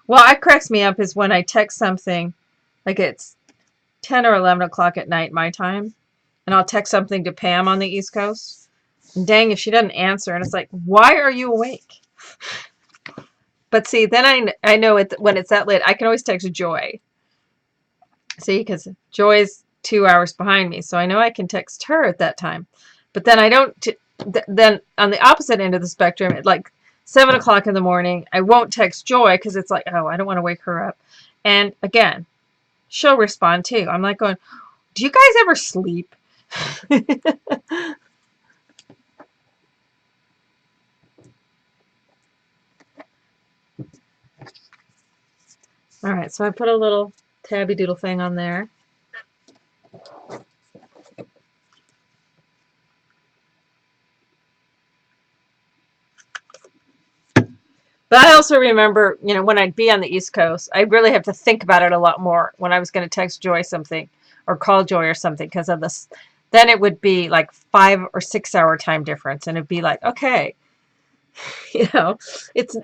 Well, what cracks me up is when I text something, like it's 10 or 11 o'clock at night my time, and I'll text something to Pam on the East Coast. And dang, if she doesn't answer, and it's like, why are you awake? But see, then I know it when it's that late. I can always text Joy. See, because Joy's 2 hours behind me, so I know I can text her at that time. But then I don't. Then on the opposite end of the spectrum, at like 7 o'clock in the morning, I won't text Joy because it's like, oh, I don't want to wake her up. And again, she'll respond too. I'm like going, do you guys ever sleep? All right, so I put a little tabby doodle thing on there. But I also remember, when I'd be on the East Coast, I really have to think about it a lot more when I was going to text Joy something or call Joy or something because of this. Then it would be like 5 or 6 hour time difference, and it'd be like, okay, it's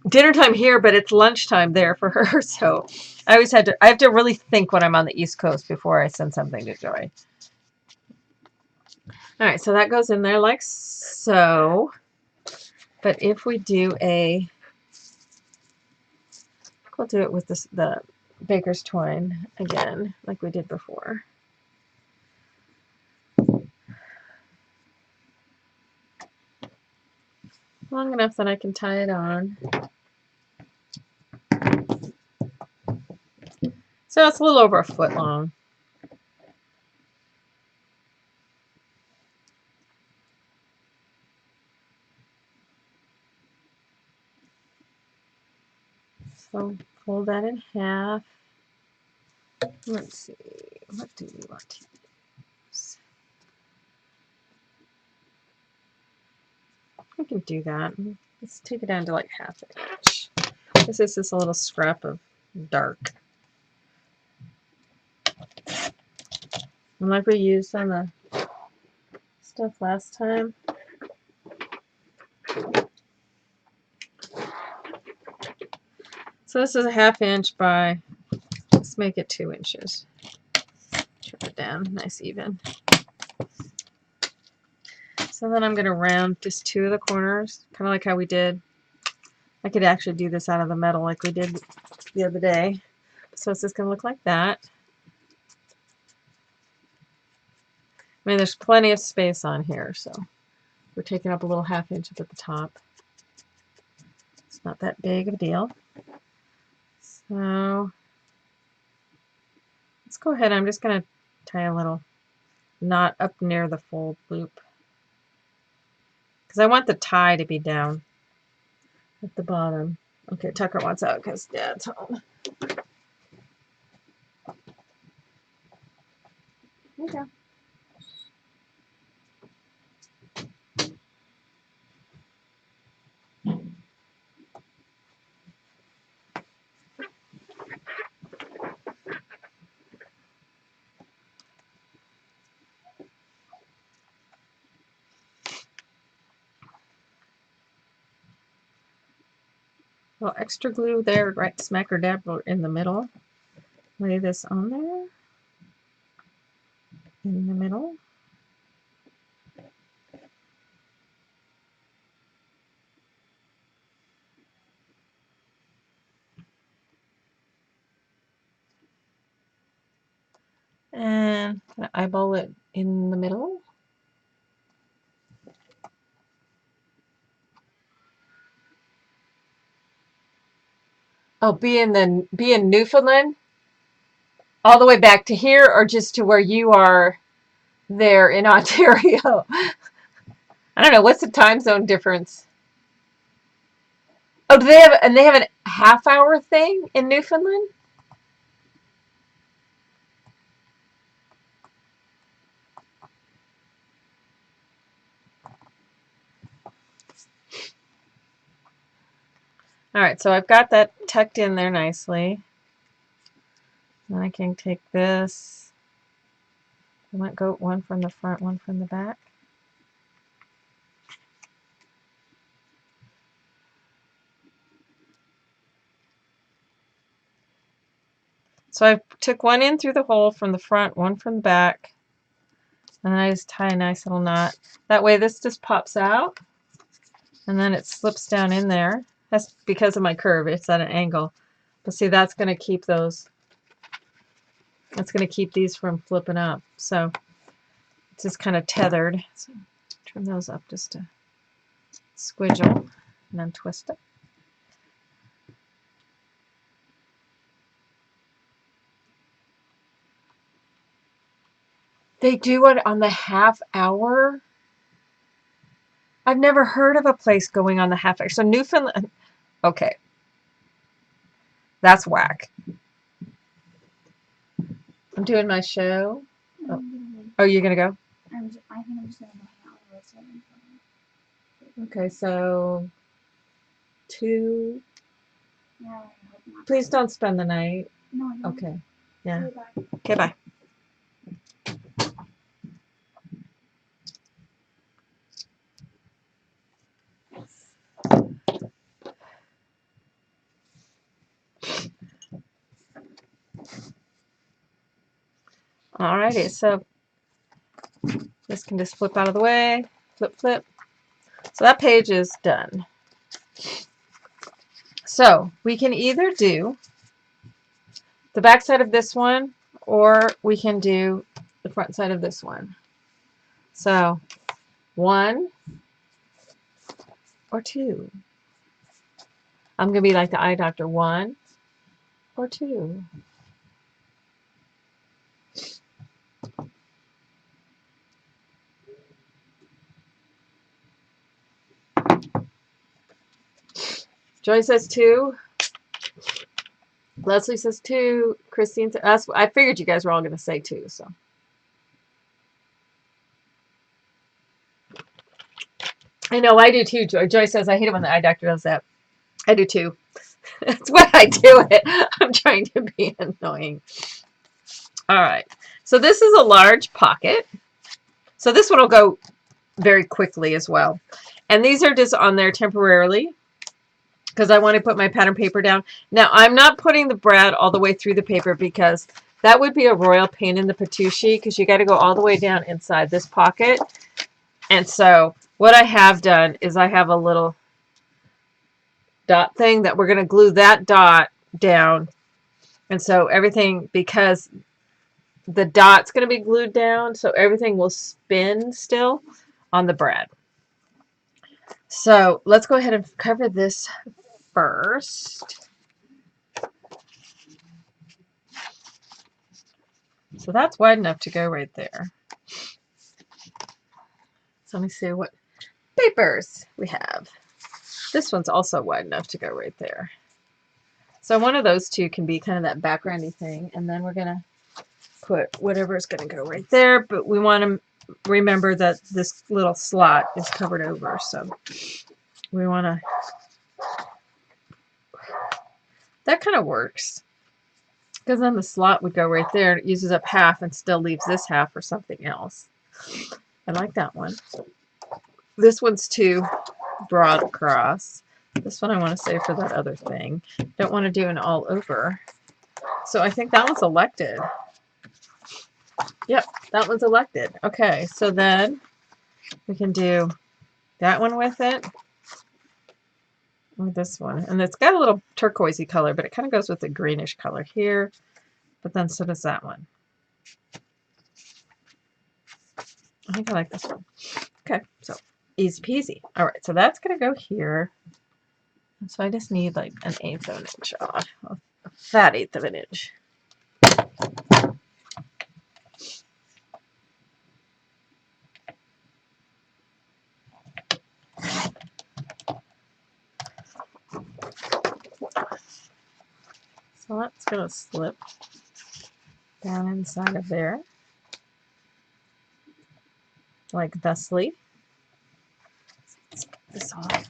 dinner time here, but it's lunchtime there for her. So I have to really think when I'm on the East Coast before I send something to Joy. All right, so that goes in there like so. But if we do we'll do it with the baker's twine again, like we did before. Long enough that I can tie it on. So it's a little over a foot long. So fold that in half. Let's see, what do we want to use? We can do that. Let's take it down to like 1/2 inch. This is just a little scrap of dark. And like we used on the stuff last time. So this is a 1/2 inch by, let's make it 2 inches. Trim it down, nice even. So then I'm going to round just 2 of the corners, kind of like how we did. I could actually do this out of the metal like we did the other day. So it's just going to look like that. I mean, there's plenty of space on here, so we're taking up a little 1/2 inch up at the top. It's not that big of a deal. So let's go ahead. I'm just going to tie a little knot up near the fold loop because I want the tie to be down at the bottom. Okay, Tucker wants out because Dad's home. Okay. Well, extra glue there, right smack or dab in the middle. Lay this on there. In the middle. And eyeball it in the middle. Oh, be in Newfoundland? All the way back to here or just to where you are there in Ontario? I don't know. What's the time zone difference? Oh, do they have a half-hour thing in Newfoundland? All right, so I've got that tucked in there nicely. And I can take this. I might go one from the front, one from the back. So I took one in through the hole from the front, one from the back, and then I just tie a nice little knot. That way this just pops out, and then it slips down in there. That's because of my curve. It's at an angle. But see, that's going to keep those, that's going to keep these from flipping up. So it's just kind of tethered. So turn those up just a squidgle, and then twist it. They do it on the half hour? I've never heard of a place going on the half hour. So Newfoundland, okay. That's whack. I'm doing my show. Oh, you're going to go? I think I'm just going to go hang out with Rosa. Okay, so 2. Yeah, I hope not. Please don't spend the night. No, no. Okay. Yeah. Okay, bye. Okay, bye. Alrighty, so this can just flip out of the way. Flip, flip. So that page is done. So we can either do the back side of this one, or we can do the front side of this one. So 1 or 2. I'm going to be like the eye doctor. 1 or 2. Joy says 2. Leslie says 2. Christine says, I figured you guys were all going to say 2. So I know I do too. Joy says I hate it when the eye doctor does that. I do too. That's why I do it. I'm trying to be annoying. All right. So this is a large pocket. So this one will go very quickly as well. And these are just on there temporarily because I want to put my pattern paper down. Now, I'm not putting the brad all the way through the paper because that would be a royal pain in the patootie because you got to go all the way down inside this pocket. And so what I have done is I have a little dot thing that we're going to glue that dot down. And so everything, because the dot's going to be glued down, so everything will spin still on the brad. So let's go ahead and cover this first. So that's wide enough to go right there. So let me see what papers we have. This one's also wide enough to go right there. So one of those two can be kind of that backgroundy thing, and then we're going to put whatever is going to go right there, but we want to remember that this little slot is covered over, so we want to, that kind of works, because then the slot would go right there, and it uses up half and still leaves this half for something else. I like that one. This one's too broad across. This one I want to save for that other thing. Don't want to do an all over. So I think that one's elected. Yep, that one's elected. Okay, so then we can do that one with it. Or this one. And it's got a little turquoisey color, but it kind of goes with the greenish color here. But then so does that one. I think I like this one. Okay, so easy peasy. All right, so that's going to go here. And so I just need like an 1/8 of an inch off. A fat 1/8 of an inch. So that's going to slip down inside of there, like thusly. Let's get this off.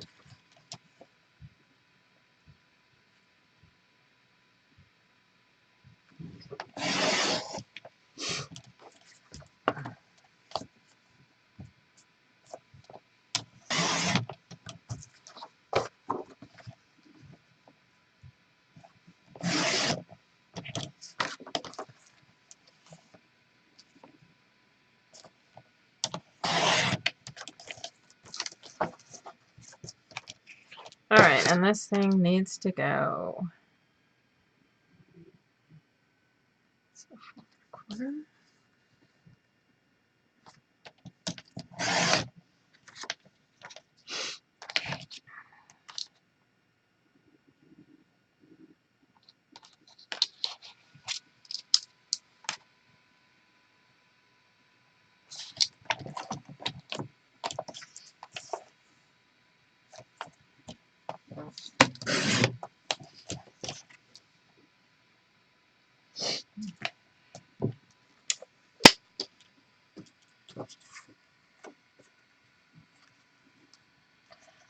All right, and this thing needs to go. So 4/4.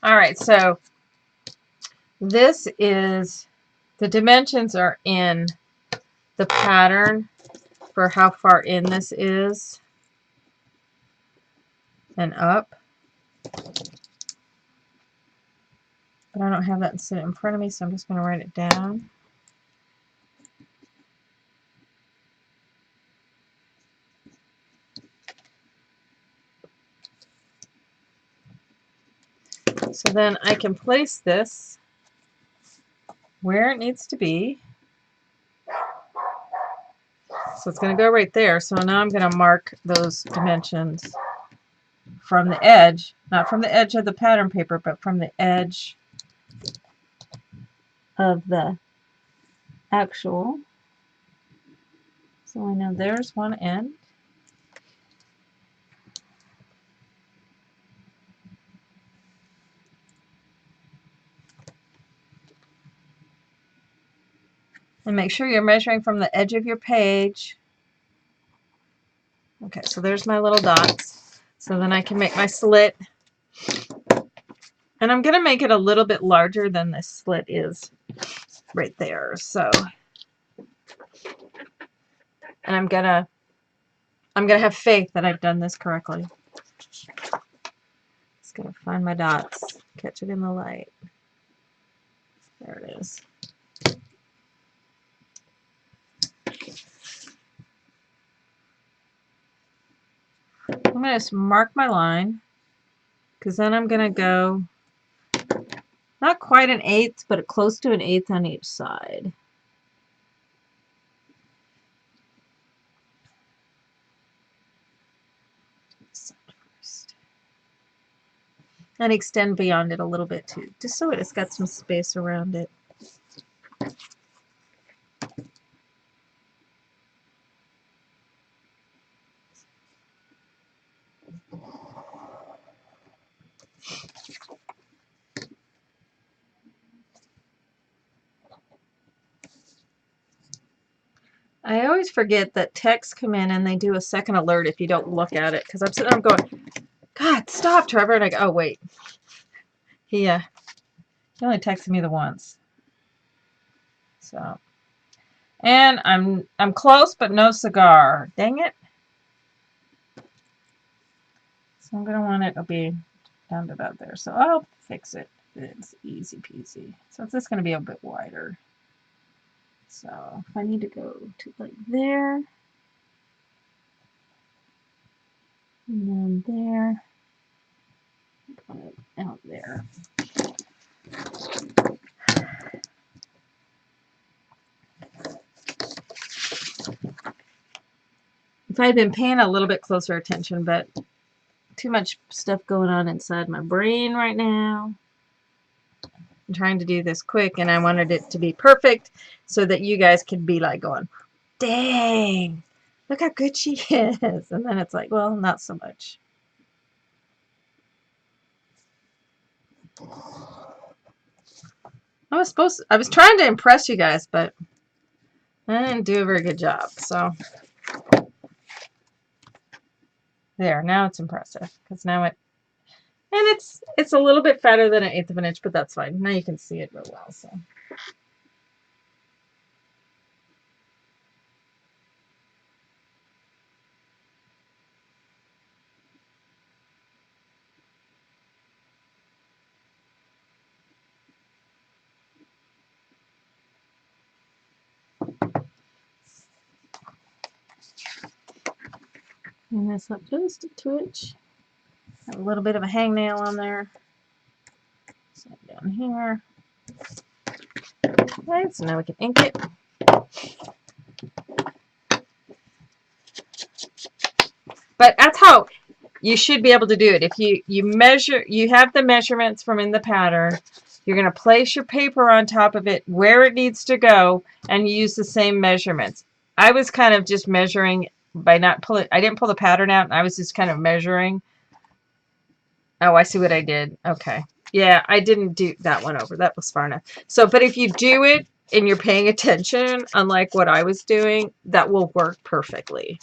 All right, so this is, the dimensions are in the pattern for how far in this is and up. But I don't have that sitting in front of me, so I'm just going to write it down. So then I can place this where it needs to be. So it's going to go right there. So now I'm going to mark those dimensions from the edge, not from the edge of the pattern paper, but from the edge of the actual. So I know there's one end. And make sure you're measuring from the edge of your page. Okay, so there's my little dots. So then I can make my slit. And I'm going to make it a little bit larger than this slit is right there. So, and I'm going to have faith that I've done this correctly. Just going to find my dots, catch it in the light. There it is. I'm going to just mark my line, because then I'm going to go not quite an eighth, but close to an eighth on each side. And extend beyond it a little bit too, just so it's got some space around it. I always forget that texts come in and they do a second alert if you don't look at it, because I'm sitting there going, God, stop, Trevor. And I go, oh, wait. He only texted me the once. So, and I'm close, but no cigar. Dang it. So I'm going to want it to be down to about there. So I'll fix it. It's easy peasy. So it's just going to be a bit wider. So if I need to go to like there, and then there, out there. If I'd been paying a little bit closer attention, but too much stuff going on inside my brain right now. I'm trying to do this quick, and I wanted it to be perfect so that you guys could be like going, dang, look how good she is. And then it's like, well, not so much. I was trying to impress you guys, but I didn't do a very good job. So there, now it's impressive, because now and it's a little bit fatter than an eighth of an inch, but that's fine. Now you can see it real well. So. Clean this up just a twitch. Have a little bit of a hangnail on there. Slide down down here. Okay, so now we can ink it. But that's how you should be able to do it. If you measure, you have the measurements from in the pattern, you're going to place your paper on top of it where it needs to go and use the same measurements. I was kind of just measuring by not pulling, I didn't pull the pattern out, and I was just kind of measuring. Oh, I see what I did. Okay. Yeah, I didn't do that one over. That was far enough. So, but if you do it and you're paying attention, unlike what I was doing, that will work perfectly.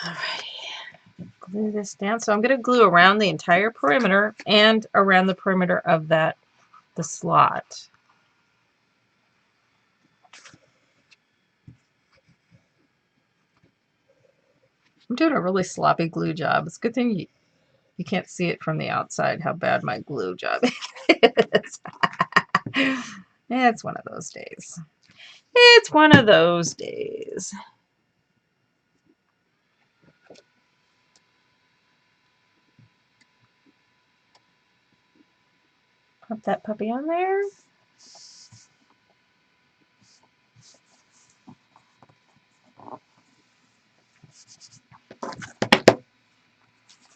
Alrighty, glue this down. So I'm going to glue around the entire perimeter and around the perimeter of the slot. I'm doing a really sloppy glue job. It's a good thing you can't see it from the outside how bad my glue job is. It's one of those days. It's one of those days. Pop that puppy on there.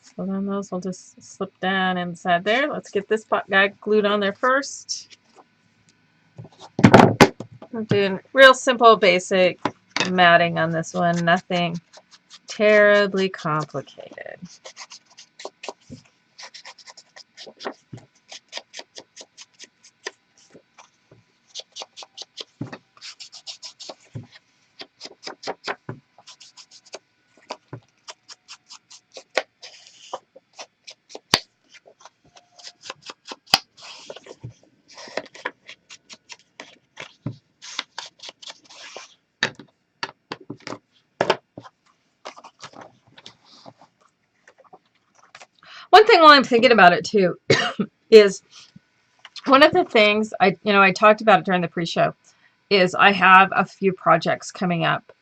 So then those will just slip down inside there. Let's get this pot guy glued on there first. I'm doing real simple, basic matting on this one. Nothing terribly complicated. One thing while I'm thinking about it too is one of the things I talked about it during the pre-show is I have a few projects coming up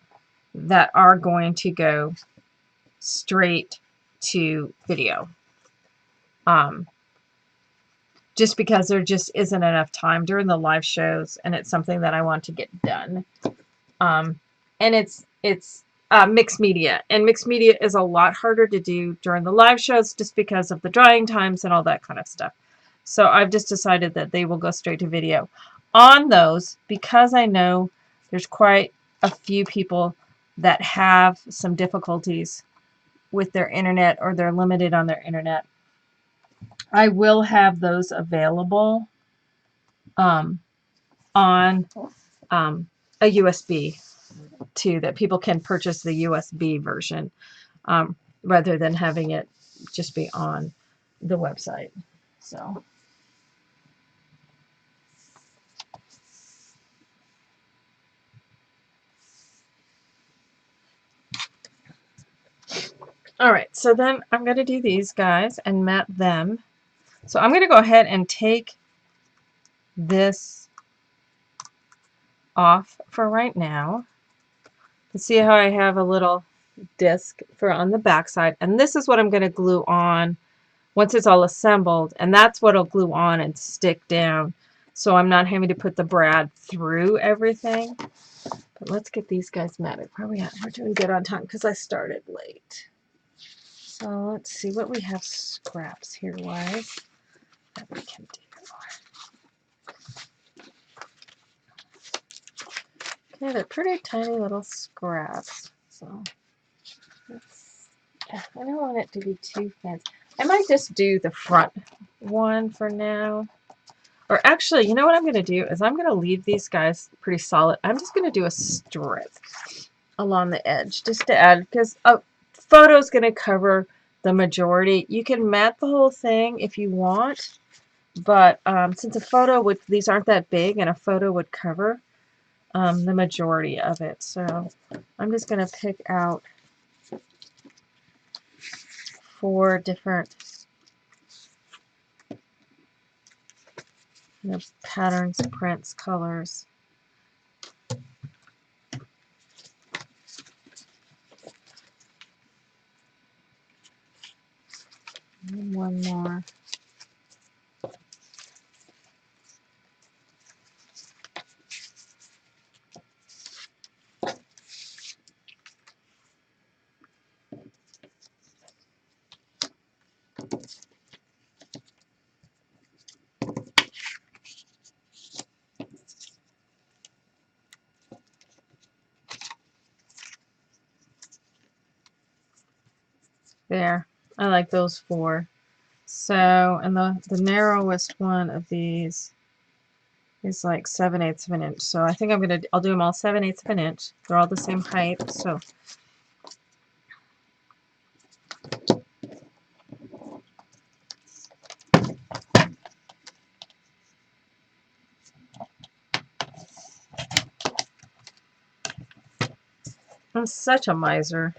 that are going to go straight to video. Just because there just isn't enough time during the live shows, and it's something that I want to get done. And it's mixed media, and mixed media is a lot harder to do during the live shows just because of the drying times and all that kind of stuff. So I've just decided that they will go straight to video. On those, because I know there's quite a few people that have some difficulties with their internet, or they're limited on their internet, I will have those available on a USB too, that people can purchase the USB version rather than having it just be on the website. So. All right, so then I'm going to do these guys and mat them. So I'm going to go ahead and take this off for right now. You see how I have a little disc for on the back side, and this is what I'm going to glue on once it's all assembled, and that's what I'll glue on and stick down, so I'm not having to put the brad through everything. But let's get these guys matted. Where are we at? We're doing good on time because I started late. So let's see what we have scraps here wise that we can do. Okay, they're pretty tiny little scraps. So I don't want it to be too fancy. I might just do the front one for now. Or actually, you know what I'm going to do is I'm going to leave these guys pretty solid. I'm just going to do a strip along the edge just to add, because a photo is going to cover the majority. You can mat the whole thing if you want, but since a photo would, these aren't that big, and a photo would cover the majority of it. So I'm just going to pick out 4 different patterns, prints, colors. And one more. There. I like those 4. So, and the narrowest one of these is like 7/8 of an inch. So I think I'll do them all 7/8 of an inch. They're all the same height. So I'm such a miser.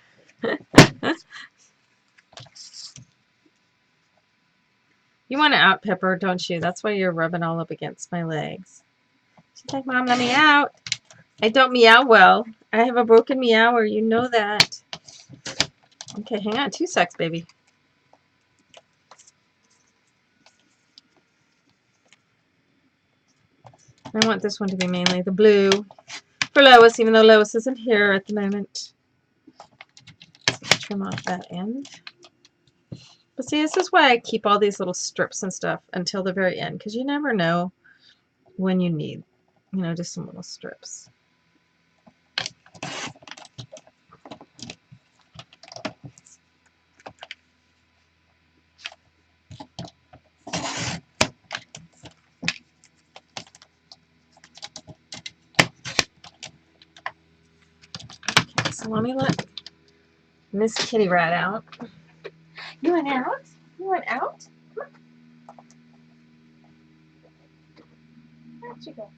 You want to out Pepper, don't you? That's why you're rubbing all up against my legs. She's like, Mom, let me out. I don't meow well. I have a broken meower. You know that. Okay, hang on 2 secs, baby. I want this one to be mainly the blue for Lois, even though Lois isn't here at the moment. Let's trim off that end. But see, this is why I keep all these little strips and stuff until the very end, because you never know when you need, just some little strips. Okay, so let me let Miss Kitty Rat out. You went out? You went out? Come on. Where'd you go?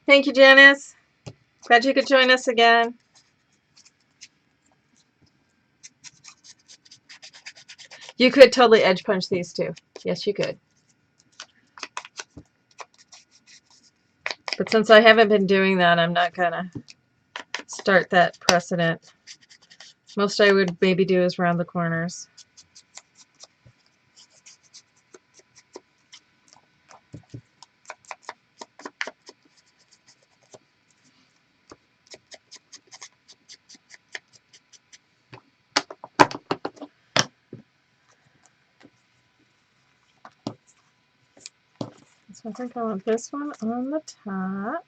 Thank you, Janice. Glad you could join us again. You could totally edge punch these too. Yes, you could. But since I haven't been doing that, I'm not gonna start that precedent. Most I would maybe do is round the corners. So I think I want this one on the top.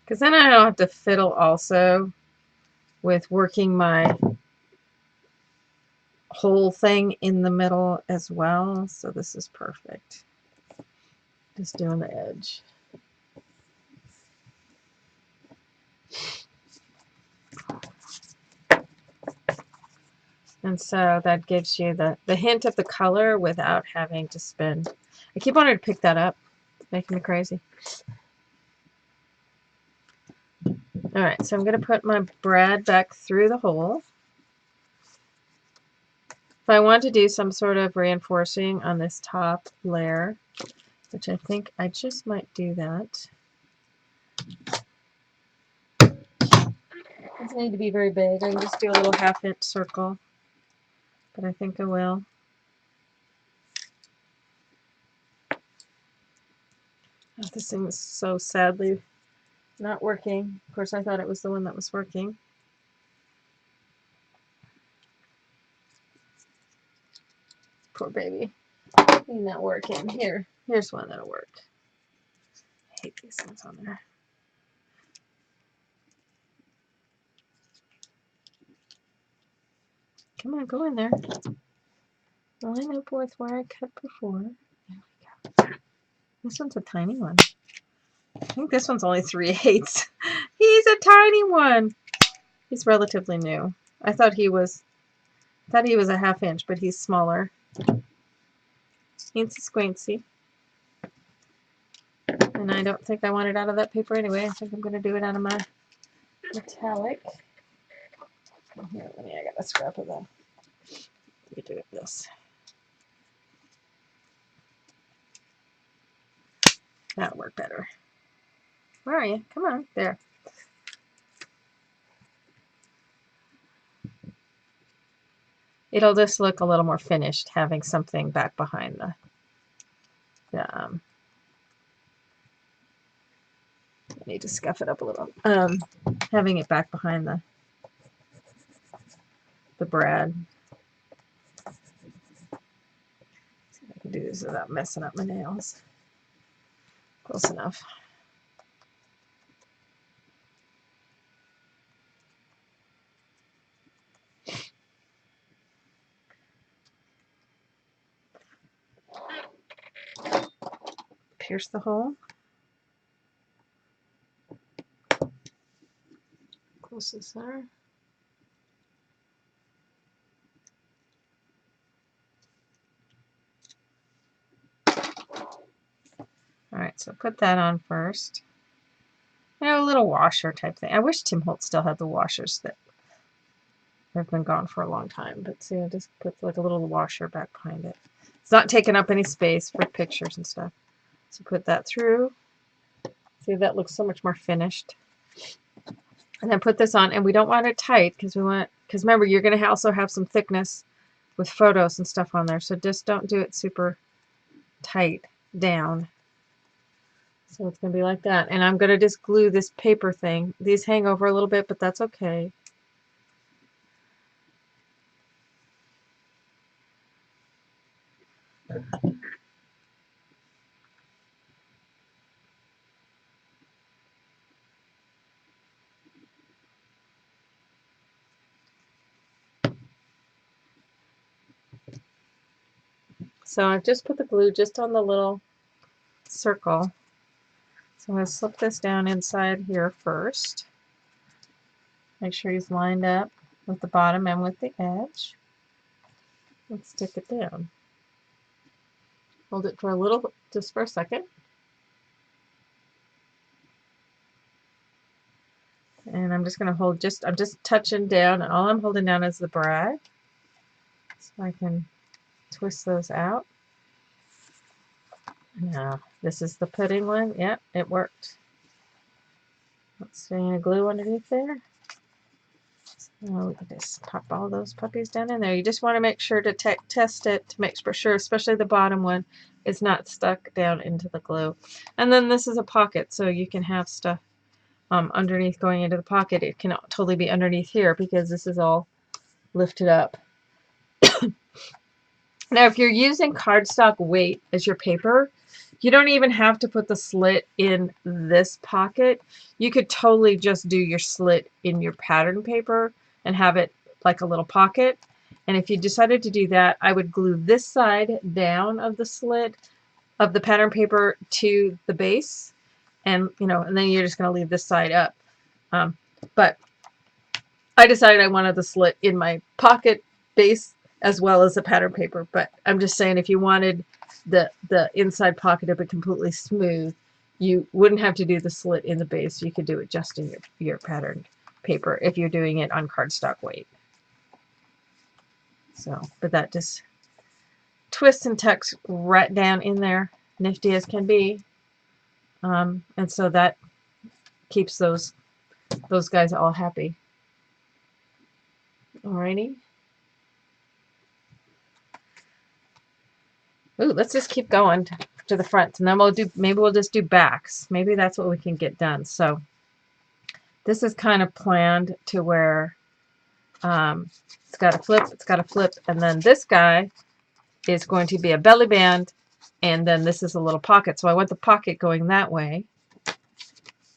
Because then I don't have to fiddle also with working my whole thing in the middle as well. So this is perfect. Just doing the edge. And so that gives you the hint of the color without having to spend. I keep wanting to pick that up. It's making me crazy. All right, so I'm going to put my brad back through the hole. If I want to do some sort of reinforcing on this top layer, which I think I just might do that. It doesn't need to be very big. I can just do a little 1/2 inch circle, but I think I will. Oh, this thing is so sadly not working. Of course, I thought it was the one that was working. Poor baby. Ain't not working. Here's one that'll work. I hate these things on there. Come on, go in there. Line up with where I cut before. There we go. This one's a tiny one. I think this one's only 3/8. He's a tiny one. He's relatively new. I thought he was a 1/2 inch, but he's smaller. Teensy squincy. And I don't think I want it out of that paper anyway. I think I'm going to do it out of my metallic. Here, I got a scrap of that. Let me do it this. That'll work better. Where are you? Come on. There. It'll just look a little more finished having something back behind I need to scuff it up a little. Having it back behind the brad. See if I can do this without messing up my nails. Close enough. Pierce the hole. Close this there. Alright, so put that on first. You know, a little washer type thing. I wish Tim Holtz still had the washers that have been gone for a long time. But see, I just put like a little washer back behind it. It's not taking up any space for pictures and stuff. So put that through. See, that looks so much more finished. And then put this on, and we don't want it tight because remember, you're going to also have some thickness with photos and stuff on there. So just don't do it super tight down. So it's going to be like that. And I'm going to just glue this paper thing. These hang over a little bit, but that's okay. So I've just put the glue just on the little circle. So I'm going to slip this down inside here first. Make sure he's lined up with the bottom and with the edge. And stick it down. Hold it for a little, just for a second. And I'm just going to hold I'm just touching down, and all I'm holding down is the brad. So I can twist those out. Now, this is the pudding one. Yep, it worked. Let's see any glue underneath there. So we can just pop all those puppies down in there. You just want to make sure to test it to make sure, especially the bottom one, is not stuck down into the glue. And then this is a pocket, so you can have stuff underneath going into the pocket. It can totally be underneath here because this is all lifted up. Now, if you're using cardstock weight as your paper, You don't even have to put the slit in this pocket. You could totally just do your slit in your pattern paper and have it like a little pocket. And if you decided to do that, I would glue this side down of the slit of the pattern paper to the base, and and then you're just going to leave this side up. But I decided I wanted the slit in my pocket base as well as the pattern paper. But I'm just saying, if you wanted the inside pocket to be completely smooth, you wouldn't have to do the slit in the base. You could do it just in your pattern paper if you're doing it on cardstock weight. So, but that just twists and tucks right down in there, nifty as can be. And so that keeps those guys all happy. Alrighty. Ooh, let's just keep going to the front, and then maybe we'll just do backs. Maybe that's what we can get done. So this is kind of planned to where it's got a flip, and then this guy is going to be a belly band, and then this is a little pocket. So I want the pocket going that way.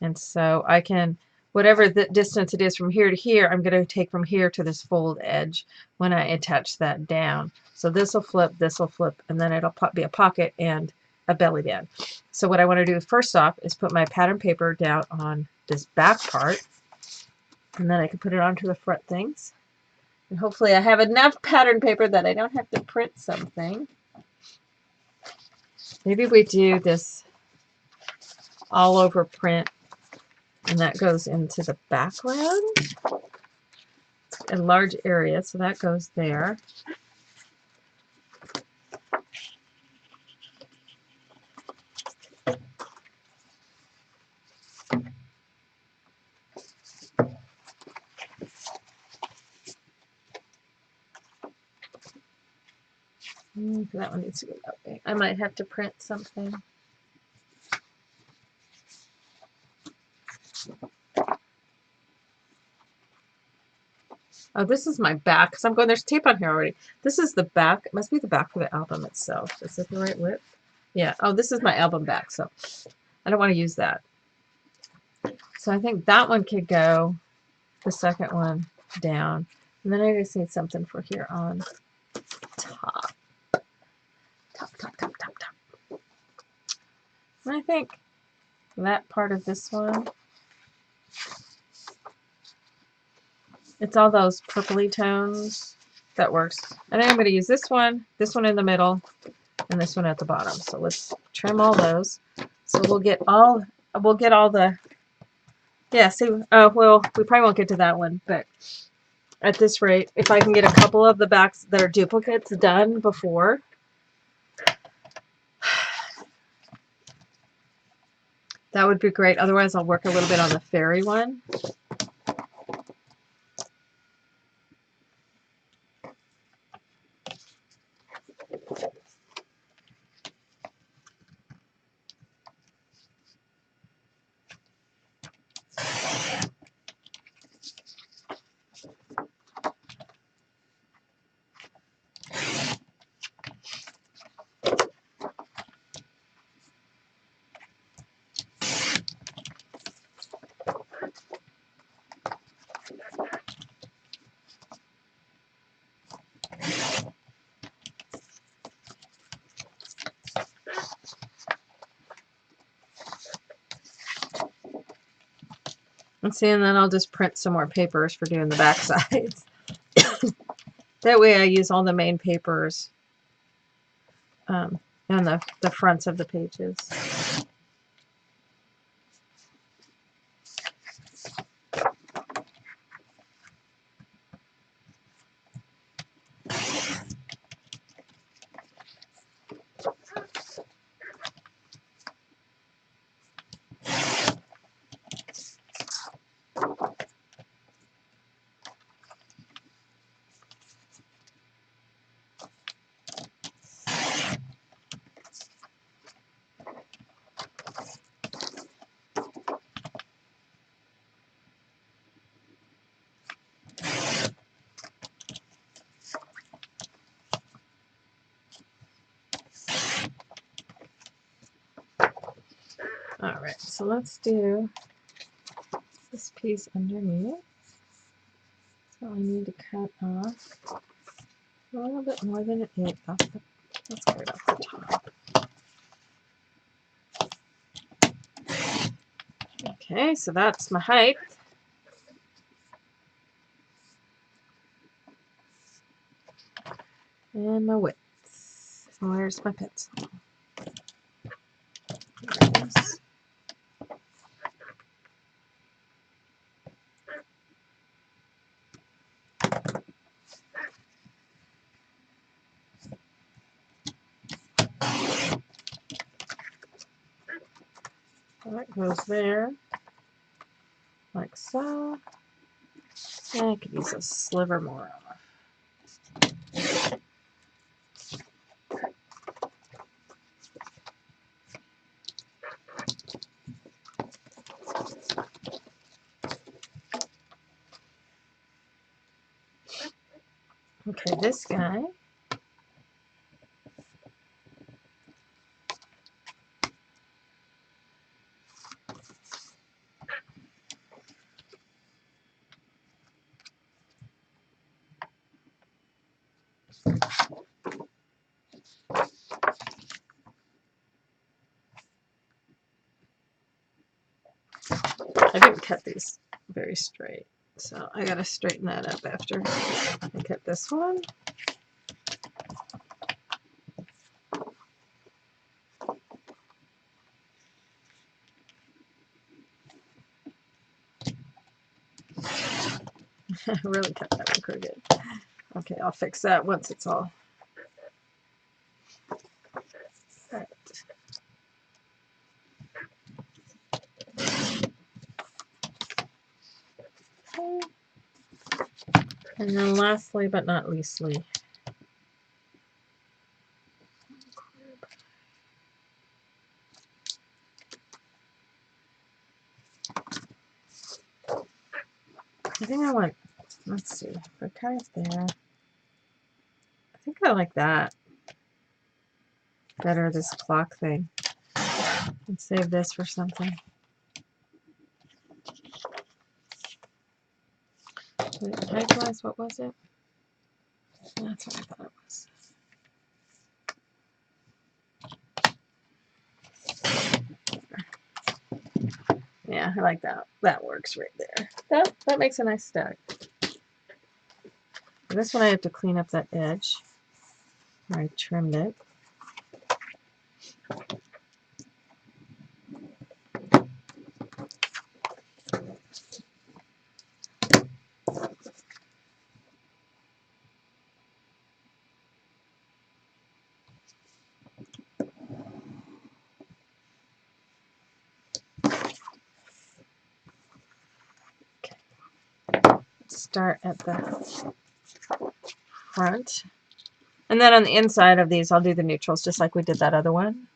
And so I can, whatever the distance it is from here to here, I'm going to take from here to this fold edge when I attach that down. So this will flip, and then it'll be a pocket and a belly band. So what I want to do first off is put my pattern paper down on this back part, and then I can put it onto the front things. And hopefully I have enough pattern paper that I don't have to print something. Maybe we do this all over print, and that goes into the background. It's a large area, so that goes there. That one needs to go that way. I might have to print something. Oh, this is my back. So I'm going, there's tape on here already. This is the back. It must be the back for the album itself. Is it the right width? Yeah. Oh, this is my album back. So I don't want to use that. So I think that one could go, the second one down. And then I just need something for here on top. Top. And I think that part of this one, it's all those purpley tones. That works. And then I'm going to use this one in the middle, and this one at the bottom. So let's trim all those. So we'll get all the, yeah, see, well, we probably won't get to that one, but at this rate, if I can get a couple of the backs that are duplicates done before, that would be great. Otherwise, I'll work a little bit on the fairy one. And see, and then I'll just print some more papers for doing the back sides. That way I use all the main papers and the fronts of the pages. All right, so let's do this piece underneath. So I need to cut off a little bit more than an inch off the, let's get it off the top. Okay, so that's my height. And my width. Where's my pencil? There it is. That goes there, like so. And I could use a sliver more off. Okay, this guy. I didn't cut these very straight, so I gotta straighten that up after I cut this one. I really cut that one crooked. Okay, I'll fix that once it's all cut. Okay. And then lastly, but not leastly, I think I want, let's see, the card's there. I think I like that better, this clock thing. Let's save this for something. Height-wise, what was it? That's what I thought it was. Yeah, I like that. That works right there. That makes a nice stack. This one I have to clean up that edge where I trimmed it. Start at the front. And then on the inside of these, I'll do the neutrals just like we did that other one.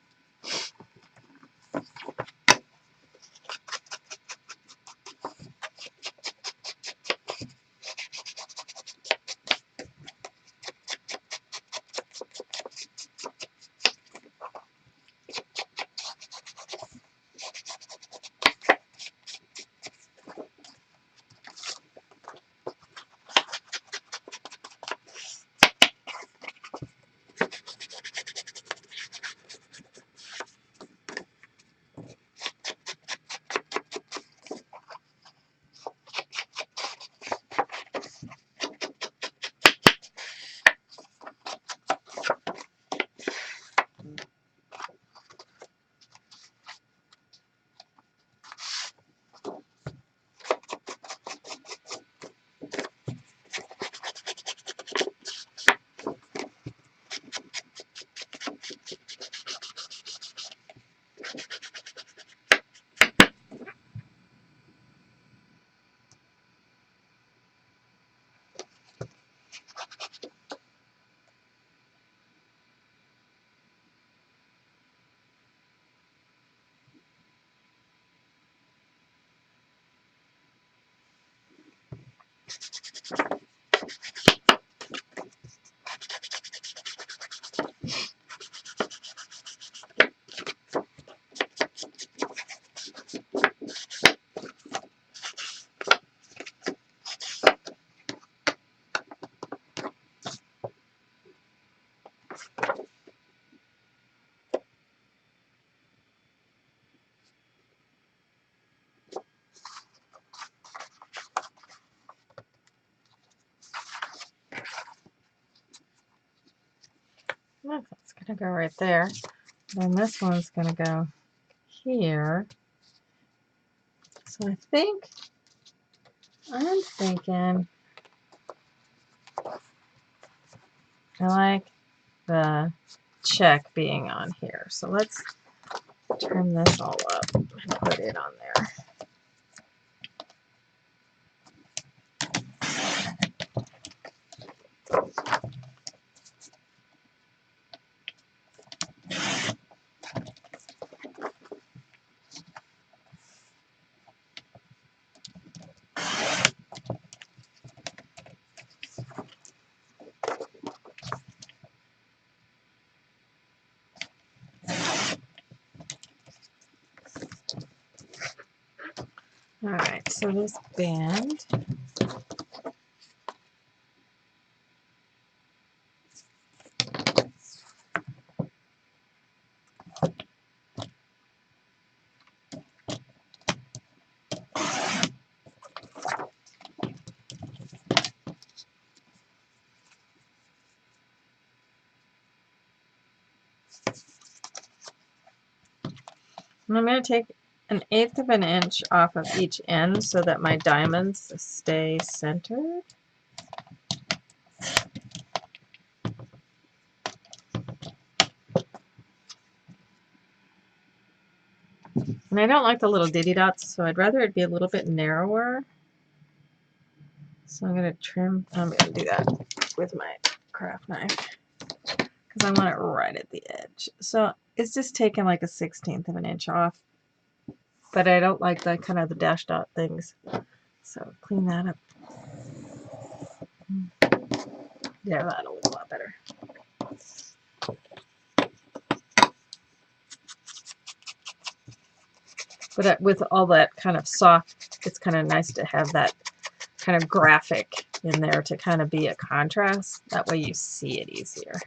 gonna go right there. Then this one's gonna go here. So I'm thinking I like the check being on here. So let's trim this all up and put it on there. All right, so this band, and I'm going to take 1/8 of an inch off of each end so that my diamonds stay centered. And I don't like the little diddy dots, so I'd rather it be a little bit narrower. So I'm going to trim, I'm going to do that with my craft knife because I want it right at the edge. So it's just taking like 1/16 of an inch off, but I don't like the kind of the dash dot things. So clean that up. Yeah, that'll look a lot better. But with all that kind of soft, it's kind of nice to have that kind of graphic in there to kind of be a contrast. That way you see it easier.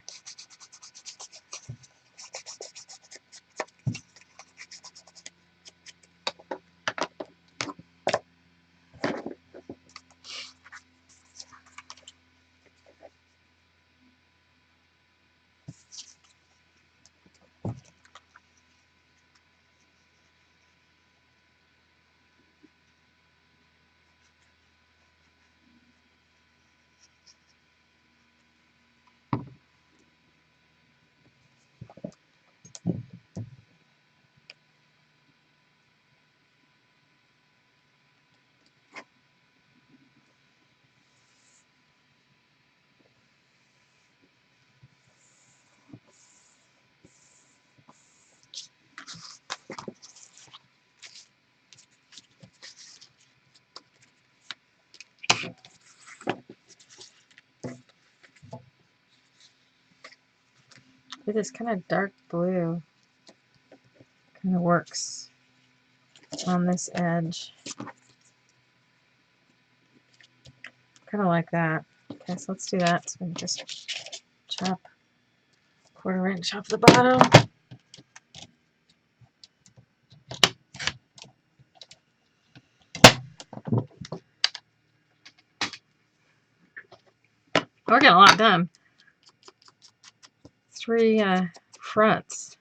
This kind of dark blue kind of works on this edge. Kind of like that. Okay, so let's do that. So we can just chop 1/4 inch off the bottom. We're getting a lot done. 3 fronts.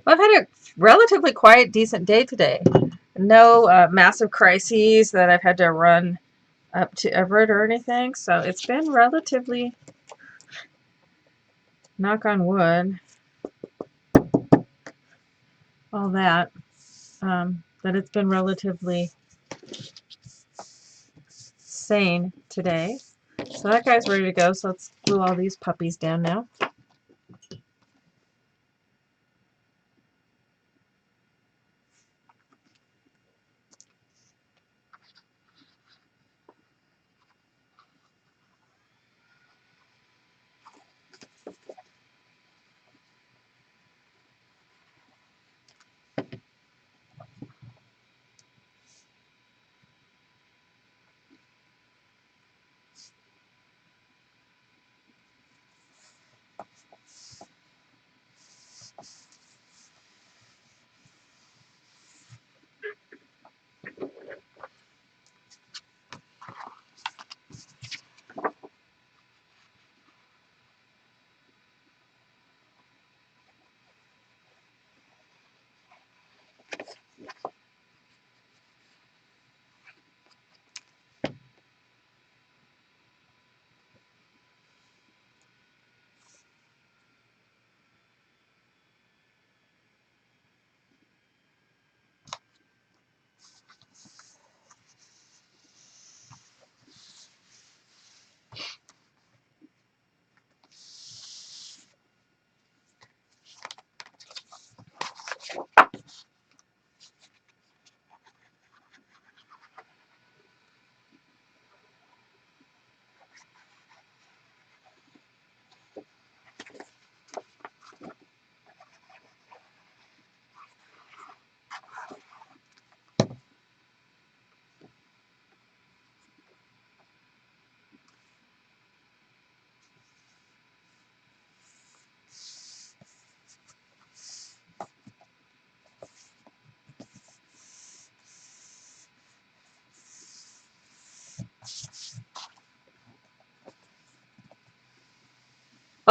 Well, I've had a relatively quiet, decent day today. No massive crises that I've had to run up to Everett or anything. So it's been relatively, knock on wood, all that, that it's been relatively sane today. So that guy's ready to go. So let's glue all these puppies down now.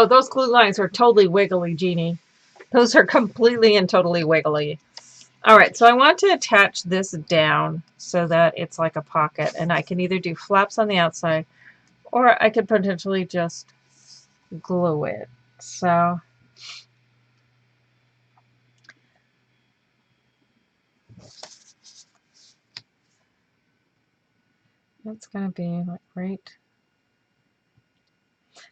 Oh, those glue lines are totally wiggly, Jeannie. Those are completely and totally wiggly. All right, so I want to attach this down so that it's like a pocket, and I can either do flaps on the outside or I could potentially just glue it. So that's going to be like right.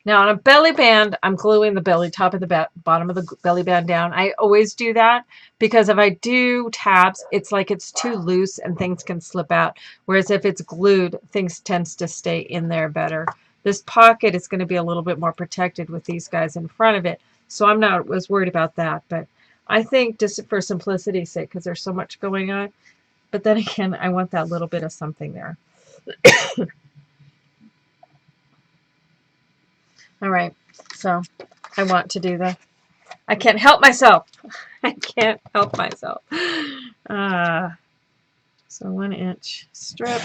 Now on a belly band, I'm gluing the belly top of the bottom of the belly band down. I always do that because if I do tabs, it's like it's too loose and things can slip out. Whereas if it's glued, things tends to stay in there better. This pocket is going to be a little bit more protected with these guys in front of it. So I'm not as worried about that. But I think just for simplicity's sake, because there's so much going on. But then again, I want that little bit of something there. All right. So I want to do that. I can't help myself. I can't help myself. So 1 inch strip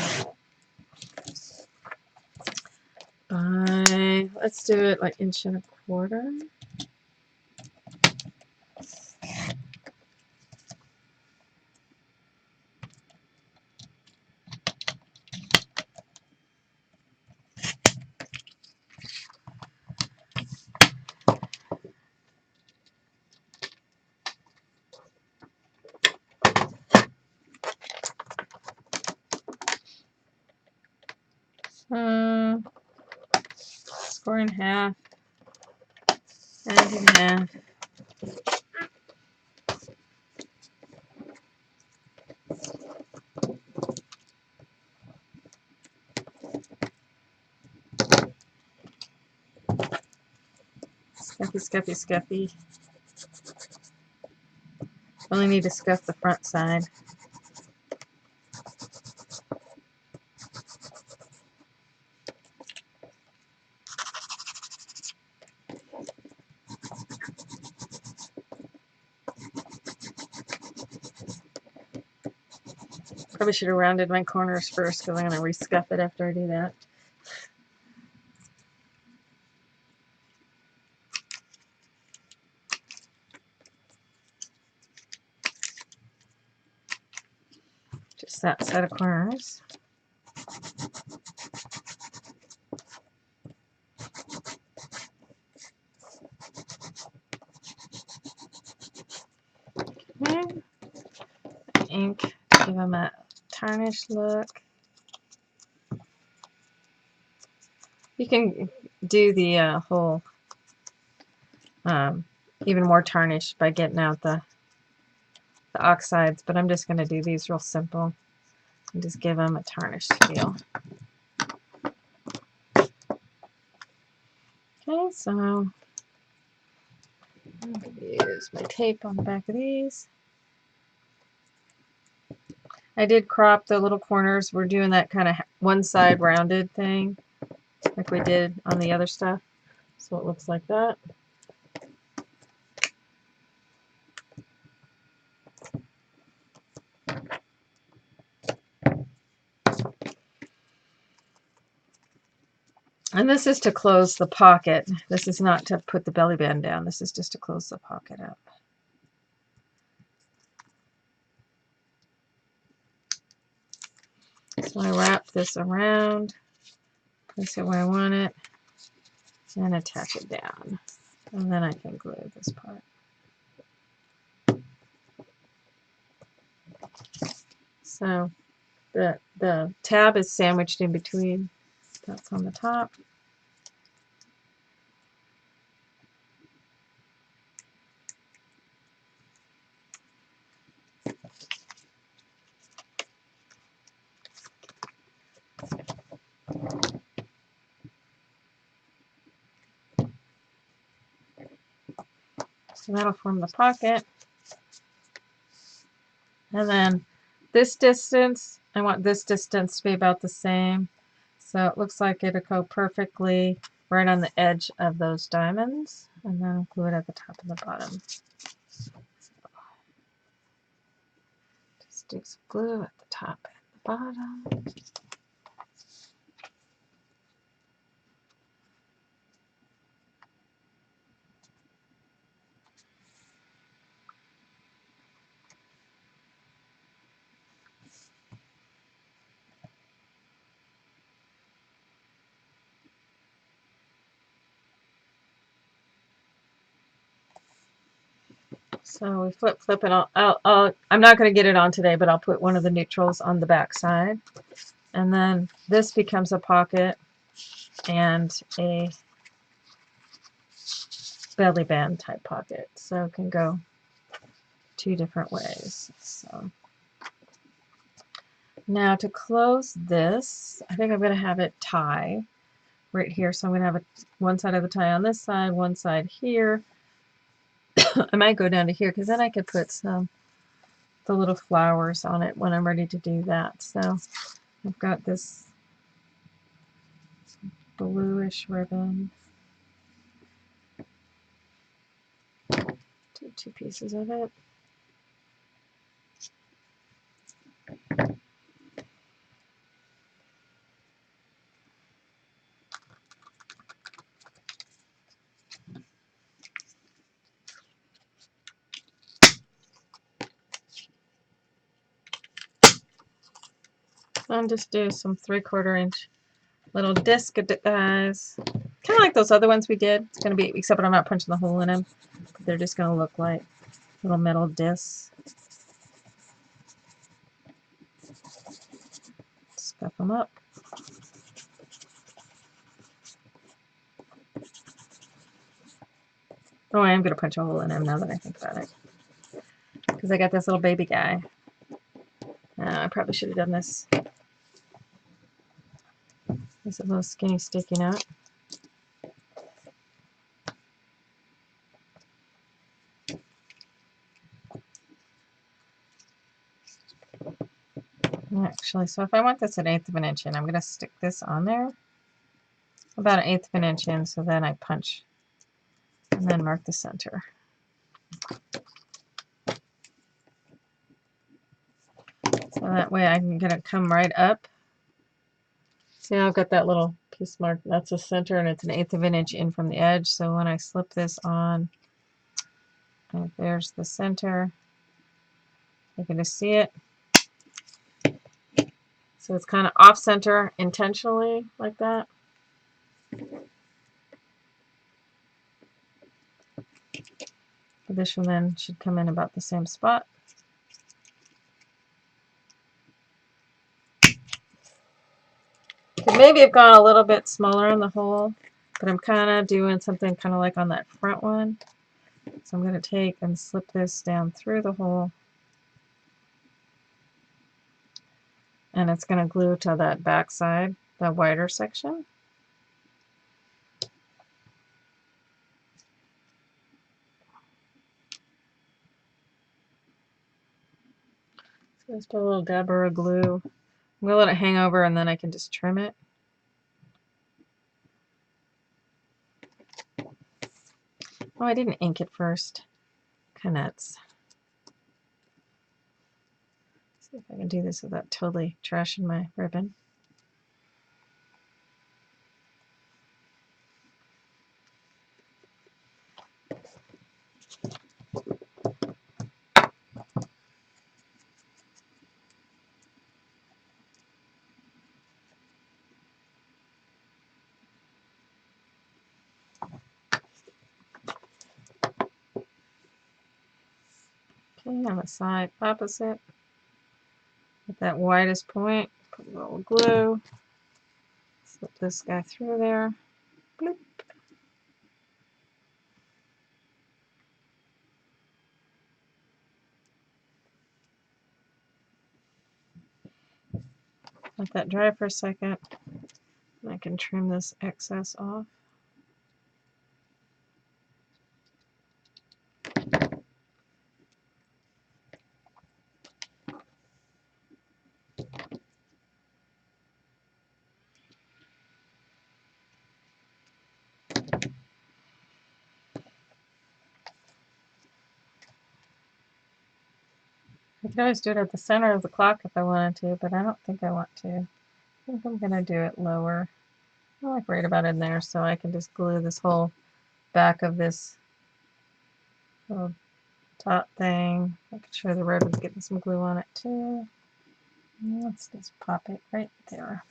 by, let's do it like 1.25 inches. Score in half, and in half. Scuffy, scuffy, scuffy. Only need to scuff the front side. Probably should have rounded my corners first because I'm going to rescuff it after I do that. Just that set of corners. Okay. Ink to give them a tarnished look. You can do the whole even more tarnished by getting out the oxides, but I'm just going to do these real simple and just give them a tarnished feel. Okay, so I'm going to use my tape on the back of these. I did crop the little corners. We're doing that kind of one side rounded thing like we did on the other stuff. So it looks like that. And this is to close the pocket. This is not to put the belly band down. This is just to close the pocket up. So I wrap this around, place it where I want it, and attach it down. And then I can glue this part. So the tab is sandwiched in between. That's on the top. So that'll form the pocket. And then this distance, I want this distance to be about the same. So it looks like it'll go perfectly right on the edge of those diamonds. And then I'll glue it at the top and the bottom. Just do some glue at the top and the bottom. So we flip it. I'm not going to get it on today, but I'll put one of the neutrals on the back side. And then this becomes a pocket and a belly band type pocket. So it can go two different ways. So now to close this, I think I'm going to have it tie right here. So I'm going to have one side of the tie on this side, one side here. I might go down to here because then I could put the little flowers on it when I'm ready to do that. So I've got this bluish ribbon. Do two pieces of it. And just do some 3/4 inch little disc guys. Kind of like those other ones we did. It's going to be, except I'm not punching the hole in them. They're just going to look like little metal discs. Scuff them up. Oh, I am going to punch a hole in them now that I think about it. Because I got this little baby guy. I probably should have done this. There's a little skinny sticking out. Actually, so if I want this at 1/8 of an inch in, I'm going to stick this on there. About 1/8 of an inch in, so then I punch and then mark the center. So that way I can get it come right up. See, I've got that little piece marked. That's the center, and it's 1/8 of an inch in from the edge. So when I slip this on, there's the center. You can just see it. So it's kind of off center intentionally, like that. But this one then should come in about the same spot. Could maybe have gone a little bit smaller in the hole, but I'm kind of doing something kind of like on that front one. So I'm going to take and slip this down through the hole. And it's going to glue to that back side, the wider section. So just put a little dab of glue. I'm going to let it hang over and then I can just trim it. Oh, I didn't ink it first. Kind of nuts. See if I can do this without totally trashing my ribbon. Okay, on the side opposite, at that widest point, put a little glue, slip this guy through there. Bloop. Let that dry for a second. And I can trim this excess off. I could always do it at the center of the clock if I wanted to, but I don't think I want to. I think I'm going to do it lower. I like right about in there, so I can just glue this whole back of this little top thing. Making sure the ribbon's getting some glue on it too. And let's just pop it right there.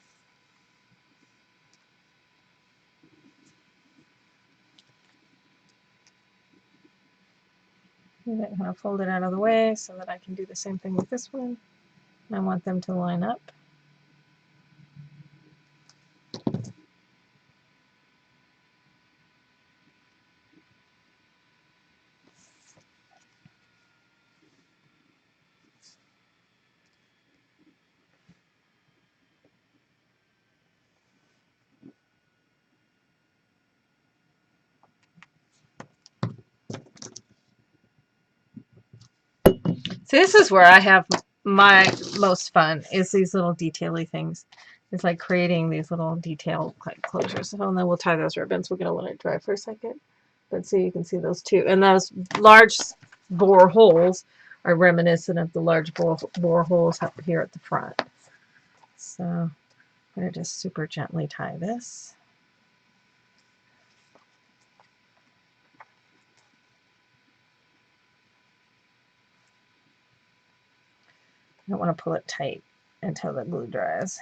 That kind of fold it out of the way so that I can do the same thing with this one. I want them to line up. So this is where I have my most fun, is these little detaily things. It's like creating these little detail closures. So, and then we'll tie those ribbons. We're going to let it dry for a second. But see, you can see those two. And those large bore holes are reminiscent of the large bore holes up here at the front. So I'm going to just super gently tie this. I don't want to pull it tight until the glue dries.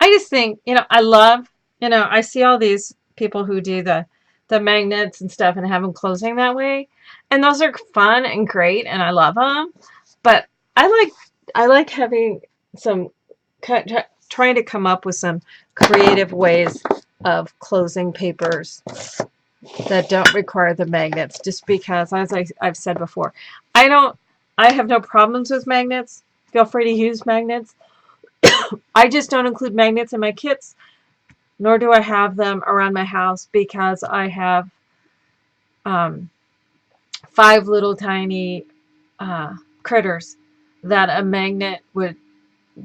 I just think, I love, I see all these people who do the magnets and stuff and have them closing that way, and those are fun and great, and I love them. But I like having some trying to come up with some creative ways of closing papers that don't require the magnets, just because, as I've said before, I have no problems with magnets. Feel free to use magnets. I just don't include magnets in my kits, nor do I have them around my house, because I have 5 little tiny critters that a magnet would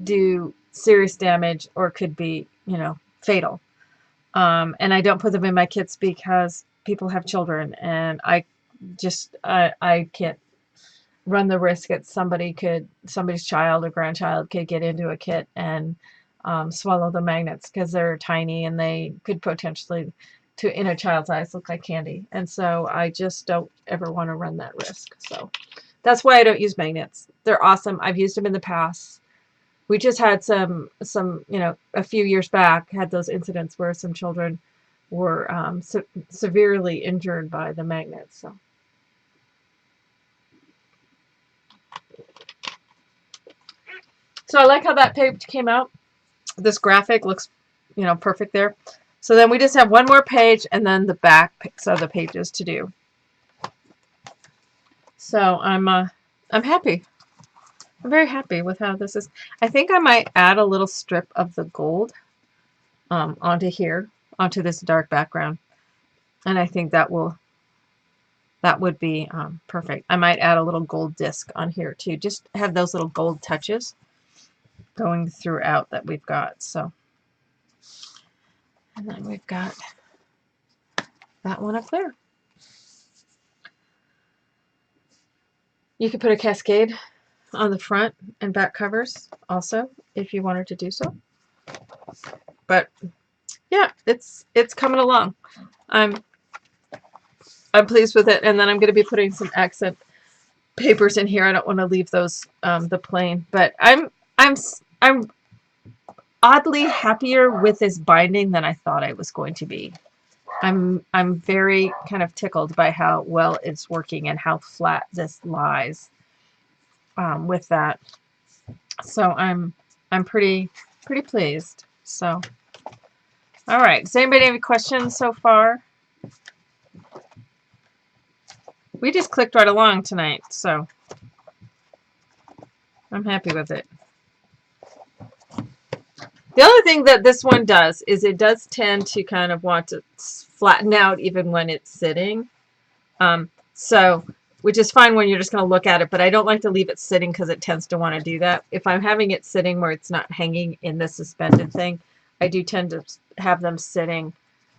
do serious damage or could be, fatal. And I don't put them in my kits because people have children, and I can't run the risk that somebody's child or grandchild could get into a kit and swallow the magnets, because they're tiny and they could potentially, in a child's eyes, look like candy. And so I just don't ever want to run that risk. So that's why I don't use magnets. They're awesome. I've used them in the past. We just had some a few years back, had those incidents where some children were severely injured by the magnets. So I like how that page came out. This graphic looks, perfect there. So then we just have one more page and then the back of the pages to do. So I'm happy. I'm very happy with how this is. I think I might add a little strip of the gold onto here, onto this dark background, and I think that would be perfect. I might add a little gold disc on here too. Just have those little gold touches going throughout that we've got. So, and then we've got that one up there. You could put a cascade on the front and back covers also, if you wanted to do so. But yeah, it's coming along. I'm pleased with it, and then I'm going to be putting some accent papers in here. I don't want to leave those the plain, but I'm oddly happier with this binding than I thought I was going to be. I'm very kind of tickled by how well it's working and how flat this lies with that. So I'm pretty pleased. So, all right. Does anybody have any questions so far? We just clicked right along tonight, so I'm happy with it. The other thing that this one does is it does tend to kind of want to flatten out even when it's sitting. So, which is fine when you're just going to look at it, but I don't like to leave it sitting because it tends to want to do that. If I'm having it sitting where it's not hanging in the suspended thing, I do tend to have them sitting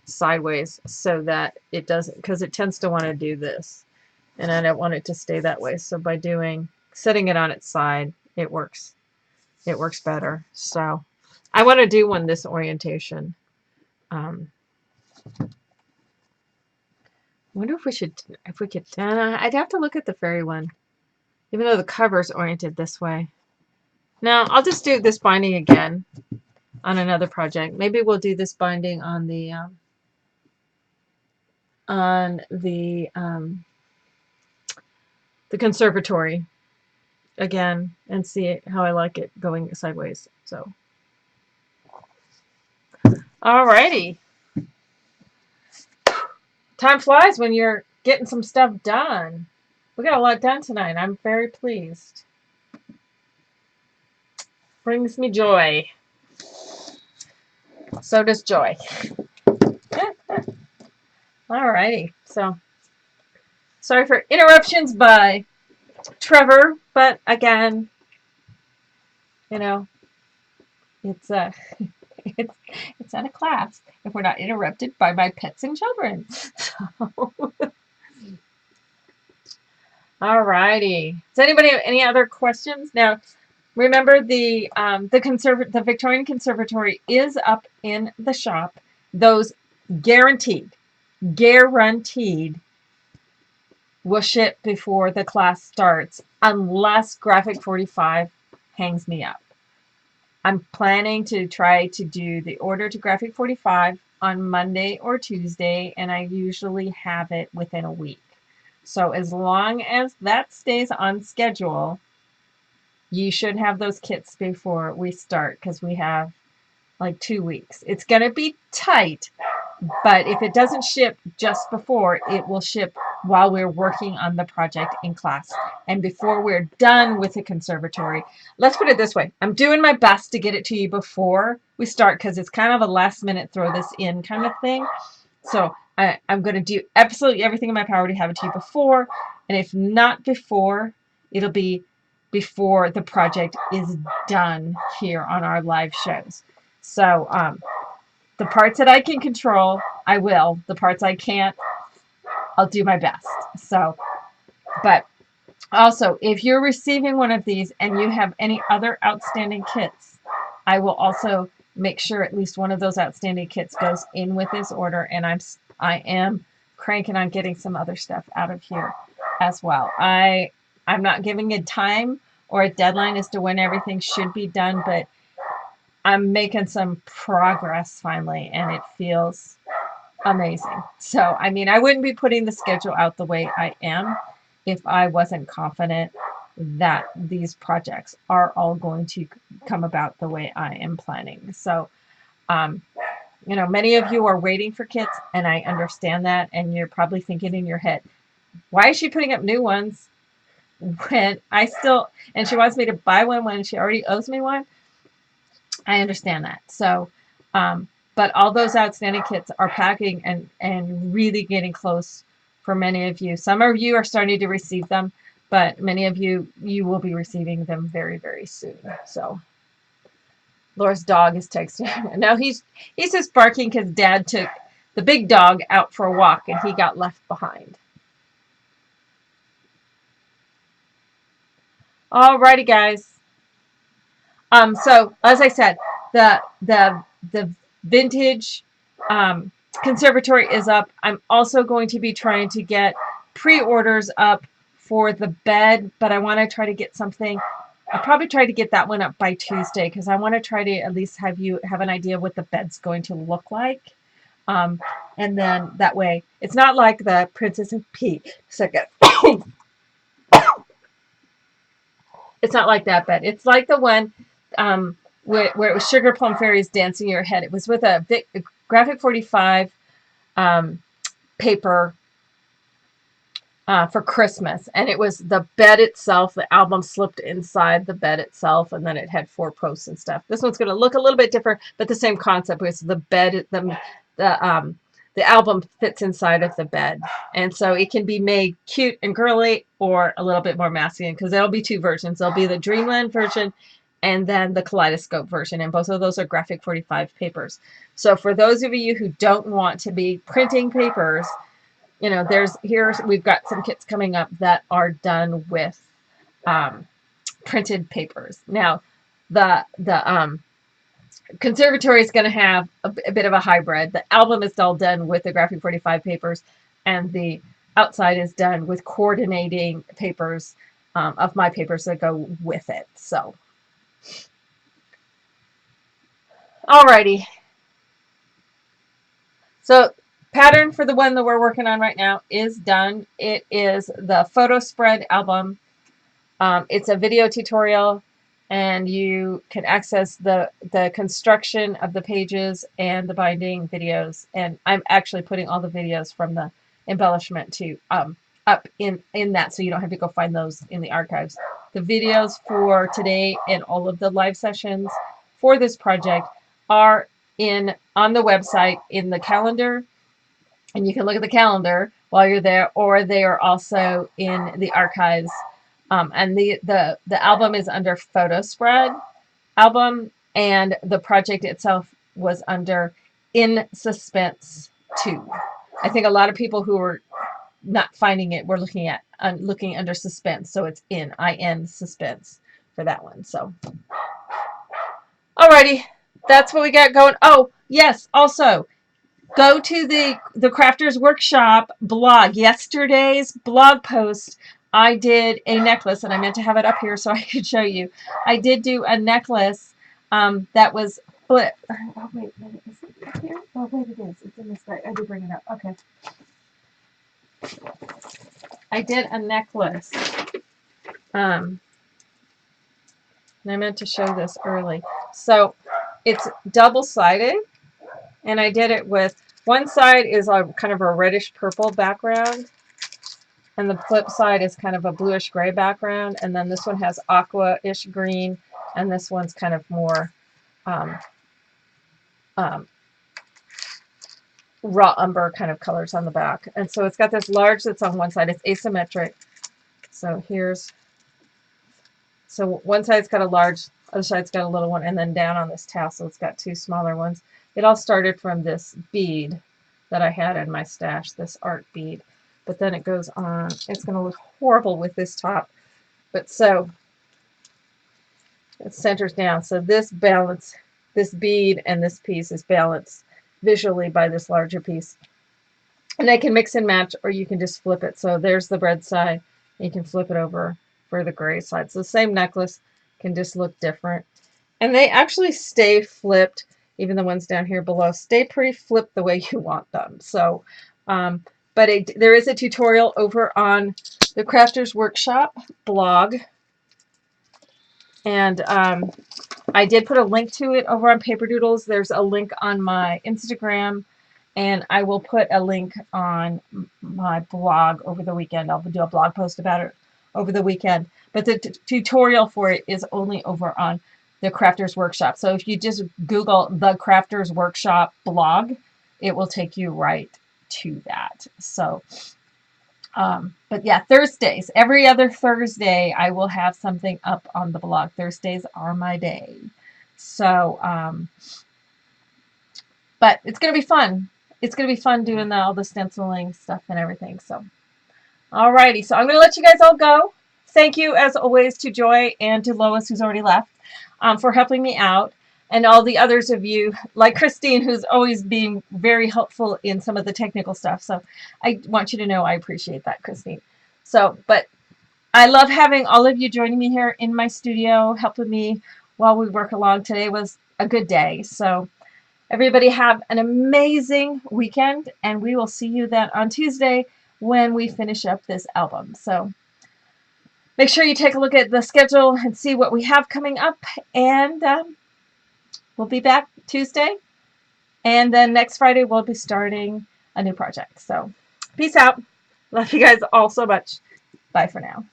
sideways so that it doesn't, because it tends to want to do this. And I don't want it to stay that way. So by setting it on its side, it works better. So I want to do one this orientation. wonder if we could, I'd have to look at the fairy one, even though the cover's oriented this way. No, I'll just do this binding again on another project. Maybe we'll do this binding on the conservatory again and see how I like it going sideways. So, alrighty. Time flies when you're getting some stuff done. We got a lot done tonight. I'm very pleased. Brings me joy. So does joy. Alrighty. So, sorry for interruptions by Trevor, but again, you know, it's it's not a class if we're not interrupted by my pets and children. So. Alrighty. Does anybody have any other questions? Now, remember the Victorian Conservatory is up in the shop. Those guaranteed will ship before the class starts unless Graphic 45 hangs me up. I'm planning to try to do the order to Graphic 45 on Monday or Tuesday, and I usually have it within a week. So as long as that stays on schedule, you should have those kits before we start, because we have like 2 weeks. It's going to be tight, but if it doesn't ship just before, it will ship while we're working on the project in class and before we're done with the conservatory. Let's put it this way. I'm doing my best to get it to you before we start, because it's kind of a last minute throw this in kind of thing. So I'm going to do absolutely everything in my power to have it to you before, and if not before, it'll be before the project is done here on our live shows. So the parts that I can control, I will. The parts I can't, I'll do my best. So, but also, if you're receiving one of these and you have any other outstanding kits, I will also make sure at least one of those outstanding kits goes in with this order, and I am cranking on getting some other stuff out of here as well. I'm not giving a time or a deadline as to when everything should be done, but I'm making some progress finally, and it feels amazing. So, I mean, I wouldn't be putting the schedule out the way I am if I wasn't confident that these projects are all going to come about the way I am planning. So, many of you are waiting for kits, and I understand that, and you're probably thinking in your head, why is she putting up new ones when and she wants me to buy one when she already owes me one? I understand that. So, but all those outstanding kits are packing and really getting close for many of you. Some of you are starting to receive them, but many of you will be receiving them very, very soon. So, Laura's dog is texting. Now he's just barking because Dad took the big dog out for a walk and he got left behind. Alrighty, guys. So as I said, the vintage conservatory is up. I'm also going to be trying to get pre-orders up for the bed, but I want to try to get something. I'll probably try to get that one up by Tuesday, because I want to try to at least have you have an idea of what the bed's going to look like. And then that way, it's not like the Princess and Pete. Second. It's not like that bed. It's like the one where it was Sugar Plum Fairies dancing in your head. It was with a Graphic 45 paper for Christmas, and it was the bed itself. The album slipped inside the bed itself, and then it had 4 posts and stuff. This one's going to look a little bit different, but the same concept. Because the bed, the album fits inside of the bed, and so it can be made cute and girly or a little bit more masculine, because there'll be 2 versions. There'll be the Dreamland version and then the Kaleidoscope version, and both of those are Graphic 45 papers. So for those of you who don't want to be printing papers, we've got some kits coming up that are done with printed papers. Now, the conservatory is going to have a bit of a hybrid. The album is all done with the Graphic 45 papers. and the outside is done with coordinating papers of my papers that go with it. So, alrighty. So, pattern for the one that we're working on right now is done. It is the photo spread album. It's a video tutorial, and you can access the construction of the pages and the binding videos. And I'm actually putting all the videos from the embellishment to up in that, so you don't have to go find those in the archives. The videos for today and all of the live sessions for this project are on the website in the calendar, and you can look at the calendar while you're there, or they are also in the archives. And the album is under Photo Spread album, and the project itself was under In Suspense 2. I think a lot of people who were not finding it were looking under Suspense, so it's in Suspense for that one. So, alrighty, that's what we got going. Oh yes, also go to the Crafters Workshop blog. Yesterday's blog post, I did a necklace, and I meant to have it up here so I could show you. I did do a necklace that was split. Oh, wait a minute. Is it up here? Oh, wait, it is. It's in this bag. I did bring it up. Okay. I did a necklace. And I meant to show this early. So it's double-sided, and I did it with one side is a kind of a reddish purple background, and the flip side is kind of a bluish gray background, and then this one has aqua-ish green, and this one's kind of more raw umber kind of colors on the back. And so it's got this large that's on one side. It's asymmetric. So one side's got a large, other side's got a little one, and then down on this tassel it's got two smaller ones. It all started from this bead that I had in my stash, this art bead. But then it goes on. It's going to look horrible with this top. But so it centers down. So this bead and this piece is balanced visually by this larger piece. And I can mix and match, or you can just flip it. So there's the red side. You can flip it over for the gray side. So the same necklace can just look different. And they actually stay flipped. Even the ones down here below stay pretty flipped the way you want them. So, but there is a tutorial over on the Crafters Workshop blog. And I did put a link to it over on Paper Doodles. There's a link on my Instagram, and I will put a link on my blog over the weekend. I'll do a blog post about it over the weekend. But the tutorial for it is only over on the Crafters Workshop. So if you just Google the Crafters Workshop blog, it will take you right to that. So, but yeah, Thursdays, every other Thursday, I will have something up on the blog. Thursdays are my day. So, but it's going to be fun. It's going to be fun doing all the stenciling stuff and everything. So, alrighty. So I'm going to let you guys all go. Thank you, as always, to Joy and to Lois, who's already left, for helping me out. And all the others of you, like Christine, who's always being very helpful in some of the technical stuff. So I want you to know I appreciate that, Christine. So, but I love having all of you joining me here in my studio, helping me while we work along. Today was a good day. So everybody have an amazing weekend, and we will see you then on Tuesday when we finish up this album. So make sure you take a look at the schedule and see what we have coming up, and we'll be back Tuesday, and then next Friday we'll be starting a new project. So peace out. Love you guys all so much. Bye for now.